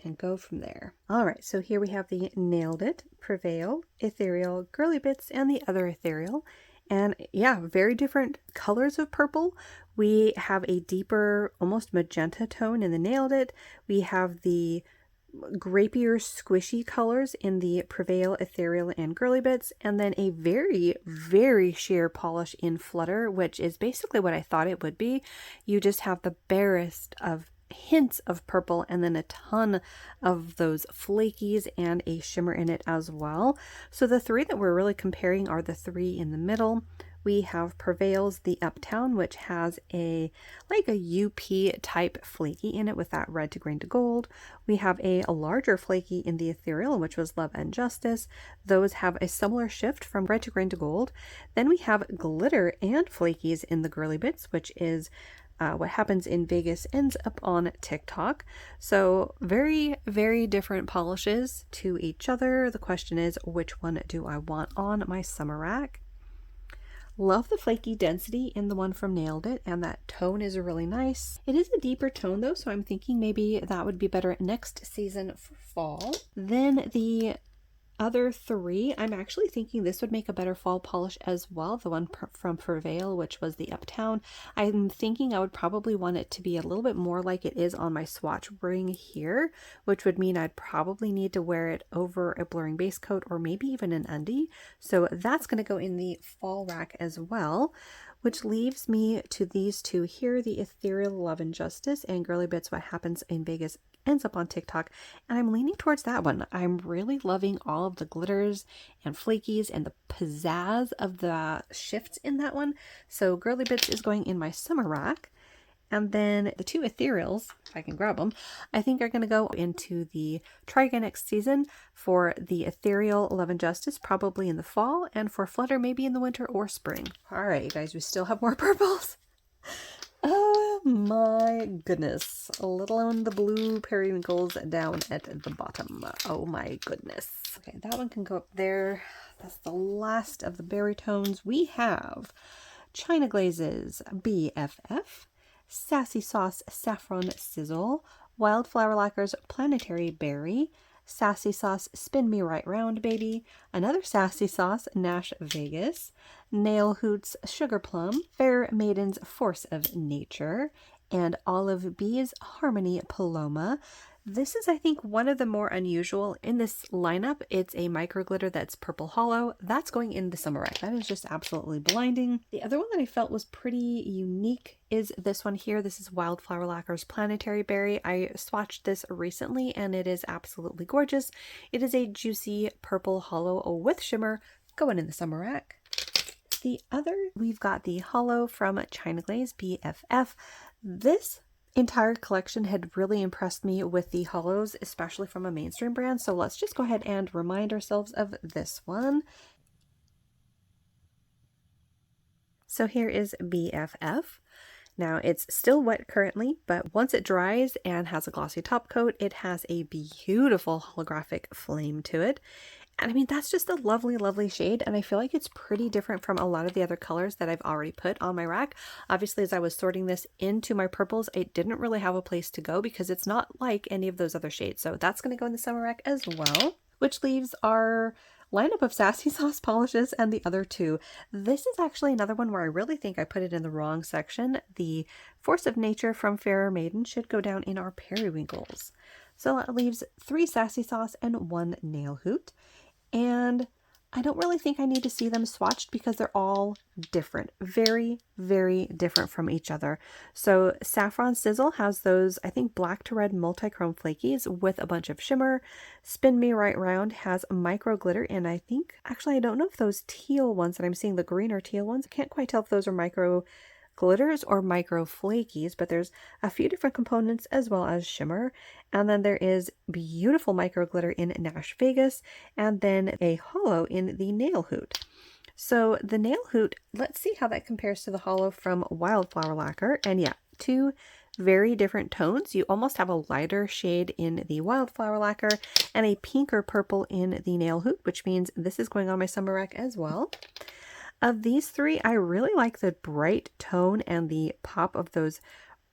and go from there. All right, so here we have the Nailed It, Prevail, Ethereal, Girly Bits, and the other Ethereal. And yeah, very different colors of purple. We have a deeper, almost magenta tone in the Nailed It. We have the grapier squishy colors in the Prevail, Ethereal, and Girly Bits, and then a very, very sheer polish in Flutter, which is basically what I thought it would be. You just have the barest of hints of purple and then a ton of those flakies and a shimmer in it as well. So the 3 that we're really comparing are the 3 in the middle. We have Prevails, the Uptown, which has like a UP type flaky in it with that red to green to gold. We have a larger flaky in the Ethereal, which was Love and Justice. Those have a similar shift from red to green to gold. Then we have glitter and flakies in the Girly Bits, which is What Happens in Vegas Ends Up on TikTok. So very, very different polishes to each other. The question is, which one do I want on my summer rack? Love the flaky density in the one from Nailed It, and that tone is really nice. It is a deeper tone though, so I'm thinking maybe that would be better next season for fall. Then the other 3, I'm actually thinking this would make a better fall polish as well. The one from Prevail, which was the Uptown. I'm thinking I would probably want it to be a little bit more like it is on my swatch ring here, which would mean I'd probably need to wear it over a blurring base coat or maybe even an undie. So that's going to go in the fall rack as well, which leaves me to these 2 here, the Ethereal Love and Justice and Girly Bits What Happens in Vegas Ends Up on TikTok, and I'm leaning towards that one. I'm really loving all of the glitters and flakies and the pizzazz of the shifts in that one. So Girly Bits is going in my summer rack. And then the 2 Ethereals, if I can grab them, I think are going to go into the try again next season. For the Ethereal Love and Justice, probably in the fall, and for Flutter, maybe in the winter or spring. All right, you guys, we still have more purples. Oh my goodness. Let alone the blue periwinkles down at the bottom. Oh my goodness. Okay, that one can go up there. That's the last of the berry tones. We have China Glazes BFF, Sassy Sauce Saffron Sizzle, Wildflower Lacquer's Planetary Berry, Sassy Sauce Spin Me Right Round Baby, another Sassy Sauce Nash Vegas, Nail Hoots Sugar Plum, Fair Maiden's Force of Nature, and Olive Bee's Harmony Paloma. This is, I think, one of the more unusual in this lineup. It's a micro glitter that's purple hollow. That's going in the summer rack. That is just absolutely blinding. The other one that I felt was pretty unique is this one here. This is Wildflower Lacquer's Planetary Berry. I swatched this recently and it is absolutely gorgeous. It is a juicy purple hollow with shimmer going in the summer rack. The other, we've got the hollow from China Glaze BFF. This entire collection had really impressed me with the hollows, especially from a mainstream brand. So let's just go ahead and remind ourselves of this one. So here is BFF. Now it's still wet currently, but once it dries and has a glossy top coat, it has a beautiful holographic flame to it. And I mean, that's just a lovely, lovely shade. And I feel like it's pretty different from a lot of the other colors that I've already put on my rack. Obviously, as I was sorting this into my purples, it didn't really have a place to go because it's not like any of those other shades. So that's going to go in the summer rack as well, which leaves our lineup of Sassy Sauce polishes and the other two. This is actually another one where I really think I put it in the wrong section. The Force of Nature from Fairer Maiden should go down in our Periwinkles. So that leaves 3 Sassy Sauce and 1 Nail Hoot. And I don't really think I need to see them swatched because they're all different. Very, very different from each other. So Saffron Sizzle has those, I think, black to red multi-chrome flakies with a bunch of shimmer. Spin Me Right Round has micro glitter, and I think, actually I don't know if those teal ones that I'm seeing, the green or teal ones, I can't quite tell if those are micro glitters or micro flakies, but there's a few different components as well as shimmer. And then there is beautiful micro glitter in Nash Vegas, and then a hollow in the Nail Hoot. So the Nail Hoot, let's see how that compares to the hollow from Wildflower Lacquer. And yeah, 2 very different tones. You almost have a lighter shade in the Wildflower Lacquer and a pinker purple in the Nail Hoot, which means this is going on my summer rack as well. Of these 3, I really like the bright tone and the pop of those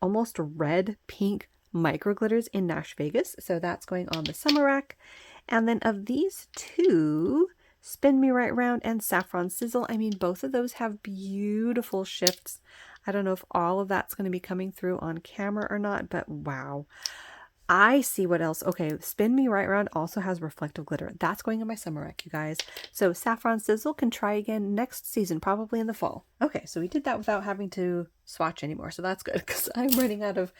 almost red pink micro glitters in Nash Vegas. So that's going on the summer rack. And then of these 2, Spin Me Right Round and Saffron Sizzle, I mean, both of those have beautiful shifts. I don't know if all of that's going to be coming through on camera or not, but wow. I see what else. Okay, Spin Me Right Round also has reflective glitter. That's going in my summer rack, you guys. So Saffron Sizzle can try again next season, probably in the fall. Okay, so we did that without having to swatch anymore, so that's good because I'm running out of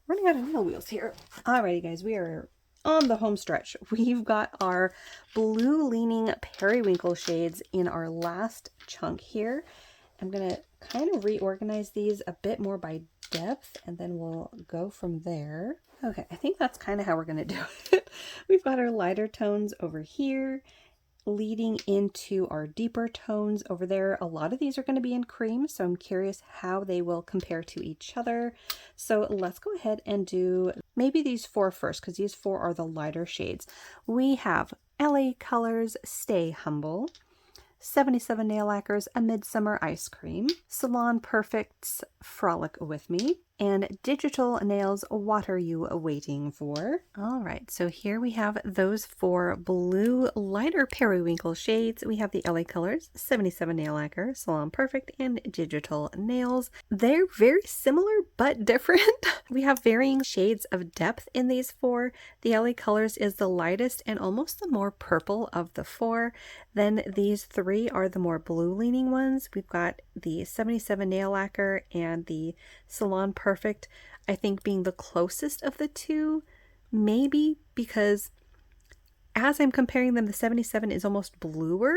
nail wheels here. Alrighty, guys, we are on the home stretch. We've got our blue leaning Periwinkle shades in our last chunk here. I'm gonna kind of reorganize these a bit more by depth, and then we'll go from there. Okay, I think that's kind of how we're going to do it. We've got our lighter tones over here, leading into our deeper tones over there. A lot of these are going to be in cream, so I'm curious how they will compare to each other. So let's go ahead and do maybe these 4 first, because these 4 are the lighter shades. We have LA Colors Stay Humble, 77 Nail Lacquers A Midsummer Ice Cream, Salon Perfect's Frolic With Me, and Digital Nails What Are You Waiting For? All right, so here we have those 4 blue lighter periwinkle shades. We have the LA Colors, 77 Nail Lacquer, Salon Perfect, and Digital Nails. They're very similar but different. We have varying shades of depth in these 4. The LA Colors is the lightest and almost the more purple of the 4. Then these 3 are the more blue leaning ones. We've got the 77 Nail Lacquer and the Salon Perfect, I think, being the closest of the 2, maybe because as I'm comparing them, the 77 is almost bluer.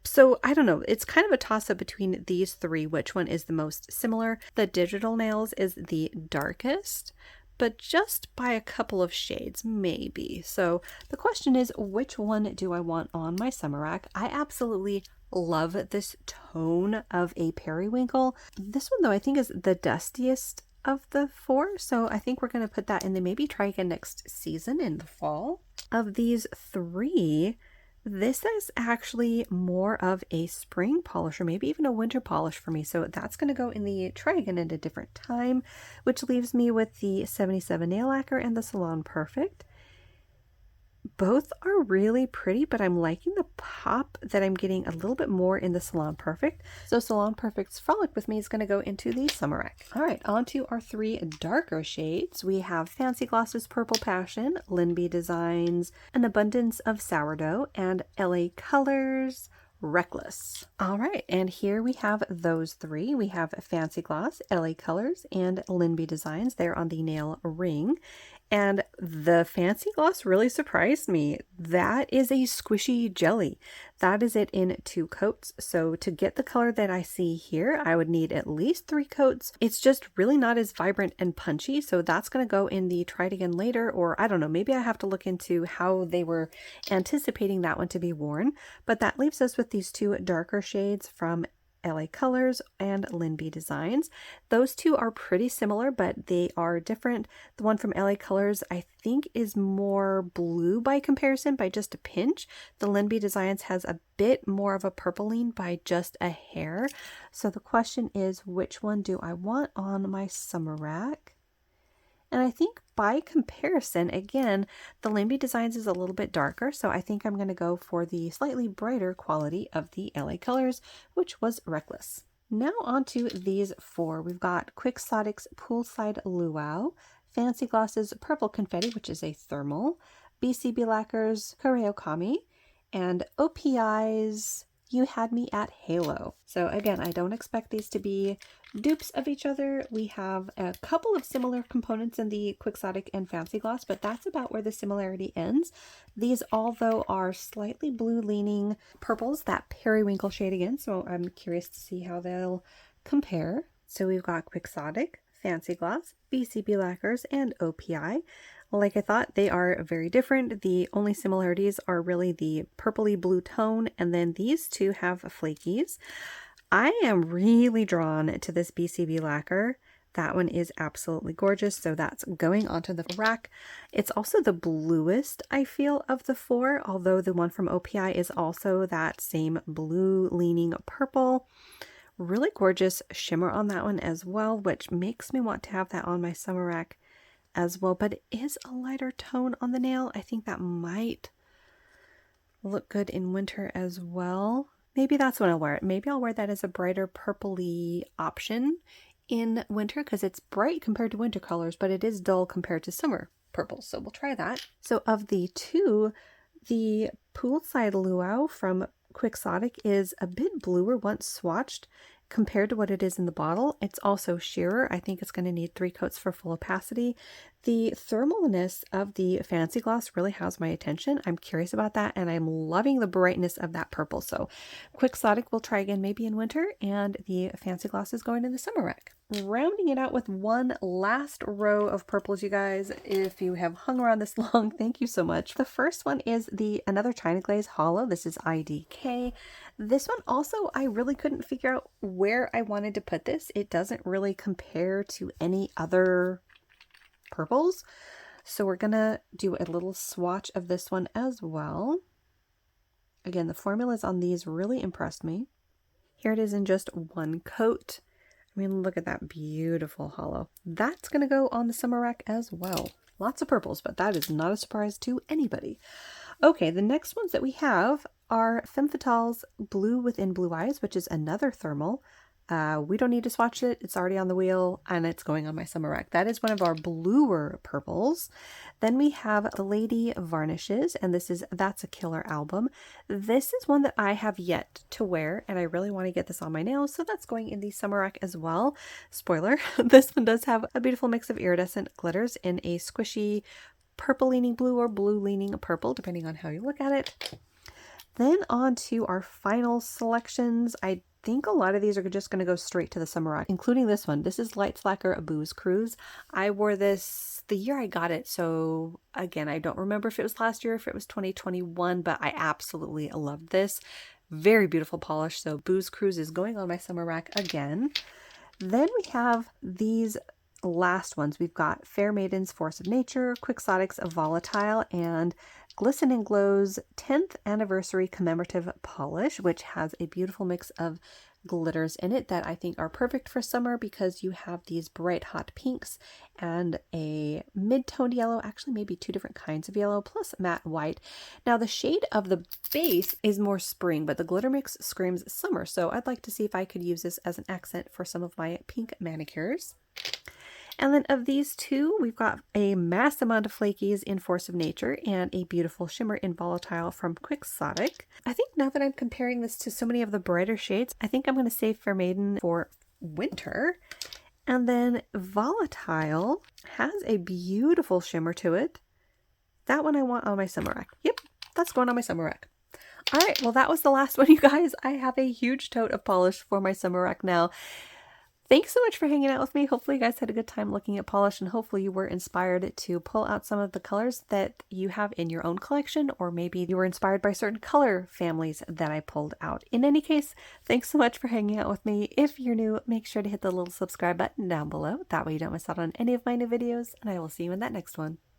So I don't know, it's kind of a toss-up between these 3, which one is the most similar. The Digital Nails is the darkest, but just by a couple of shades, maybe. So the question is, which one do I want on my summer rack? I absolutely love this tone of a periwinkle. This one, though, I think is the dustiest of the 4, so I think we're going to put that in the maybe try again next season in the fall. Of these 3, this is actually more of a spring polish or maybe even a winter polish for me, so that's going to go in the try again at a different time, which leaves me with the 77 Nail Lacquer and the Salon Perfect. Both are really pretty, but I'm liking the pop that I'm getting a little bit more in the Salon Perfect. So Salon Perfect's Frolic With Me is going to go into the summer rack. All right, on to our 3 darker shades. We have Fancy Gloss's Purple Passion, Linby Designs An Abundance of Sourdough, and LA Colors Reckless. All right, and here we have those 3. We have Fancy Gloss, LA Colors, and Linby Designs. They're on the nail ring. And the Fancy Gloss really surprised me. That is a squishy jelly. That is it in 2 coats. So to get the color that I see here, I would need at least 3 coats. It's just really not as vibrant and punchy. So that's going to go in the try it again later, or I don't know, maybe I have to look into how they were anticipating that one to be worn. But that leaves us with these 2 darker shades from LA Colors and Linby Designs. Those 2 are pretty similar, but they are different. The one from LA Colors, I think, is more blue by comparison by just a pinch. The Linby Designs has a bit more of a purpling by just a hair. So the question is, which one do I want on my summer rack? And I think by comparison, again, the Lamby Designs is a little bit darker, so I think I'm going to go for the slightly brighter quality of the LA Colors, which was Reckless. Now on to these four. We've got Quixotic's Poolside Luau, Fancy Gloss's Purple Confetti, which is a thermal, BCB Lacquer's Kureokami, and OPI's You Had Me at Halo. So again, I don't expect these to be dupes of each other. We have a couple of similar components in the Quixotic and Fancy Gloss, but that's about where the similarity ends. These all, though, are slightly blue leaning purples, that Periwinkle shade again, so I'm curious to see how they'll compare. So we've got Quixotic, Fancy Gloss, BCB Lacquers, and OPI. Like I thought, they are very different. The only similarities are really the purpley blue tone, and then these two have flakies. I am really drawn to this BCB lacquer. That one is absolutely gorgeous, so that's going onto the rack. It's also the bluest, I feel, of the four, although the one from OPI is also that same blue leaning purple. Really gorgeous shimmer on that one as well, which makes me want to have that on my summer rack as well, but it is a lighter tone on the nail. I think that might look good in winter as well. Maybe that's when I'll wear it. Maybe I'll wear that as a brighter purpley option in winter because it's bright compared to winter colors, but it is dull compared to summer purples. So we'll try that. So of the two, the Poolside Luau from Quixotic is a bit bluer once swatched compared to what it is in the bottle. It's also sheerer. I think it's going to need 3 coats for full opacity. The thermalness of the Fancy Gloss really has my attention. I'm curious about that, and I'm loving the brightness of that purple. So Quixotic we'll try again maybe in winter, and the Fancy Gloss is going in the summer rack. Rounding it out with one last row of purples, you guys. If you have hung around this long, thank you so much. The first one is another China Glaze Hollow. This is IDK. This one also, I really couldn't figure out where I wanted to put this. It doesn't really compare to any other purples. So we're gonna do a little swatch of this one as well. Again, the formulas on these really impressed me. Here it is in just one coat. I mean, look at that beautiful hollow. That's gonna go on the summer rack as well. Lots of purples, but that is not a surprise to anybody. Okay, the next ones that we have are Femme Fatale's Blue Within Blue Eyes, which is another thermal. We don't need to swatch it. It's already on the wheel and it's going on my summer rack. That is one of our bluer purples. Then we have the Lady Varnishes, and That's a Killer Album. This is one that I have yet to wear, and I really want to get this on my nails, so that's going in the summer rack as well. Spoiler, this one does have a beautiful mix of iridescent glitters in a squishy purple leaning blue or blue leaning purple, depending on how you look at it. Then on to our final selections. I think a lot of these are just going to go straight to the summer rack, including this one. This is Light Slacker A Booze Cruise. I wore this the year I got it, so again, I don't remember if it was last year, if it was 2021, but I absolutely loved this. Very beautiful polish, so Booze Cruise is going on my summer rack again. Then we have these last ones. We've got Fair Maiden's Force of Nature, Quixotic's Volatile, and Glisten and Glow's 10th anniversary commemorative polish, which has a beautiful mix of glitters in it that I think are perfect for summer because you have these bright hot pinks and a mid-toned yellow, actually maybe 2 different kinds of yellow, plus matte white. Now the shade of the base is more spring, but the glitter mix screams summer, so I'd like to see if I could use this as an accent for some of my pink manicures. And then of these two, we've got a mass amount of flakies in Force of Nature and a beautiful shimmer in Volatile from Quixotic. I think now that I'm comparing this to so many of the brighter shades, I think I'm going to save Fair Maiden for winter. And then Volatile has a beautiful shimmer to it. That one I want on my summer rack. Yep, that's going on my summer rack. All right, well, that was the last one, you guys. I have a huge tote of polish for my summer rack now. Thanks so much for hanging out with me. Hopefully you guys had a good time looking at polish, and hopefully you were inspired to pull out some of the colors that you have in your own collection, or maybe you were inspired by certain color families that I pulled out. In any case, thanks so much for hanging out with me. If you're new, make sure to hit the little subscribe button down below. That way you don't miss out on any of my new videos, and I will see you in that next one.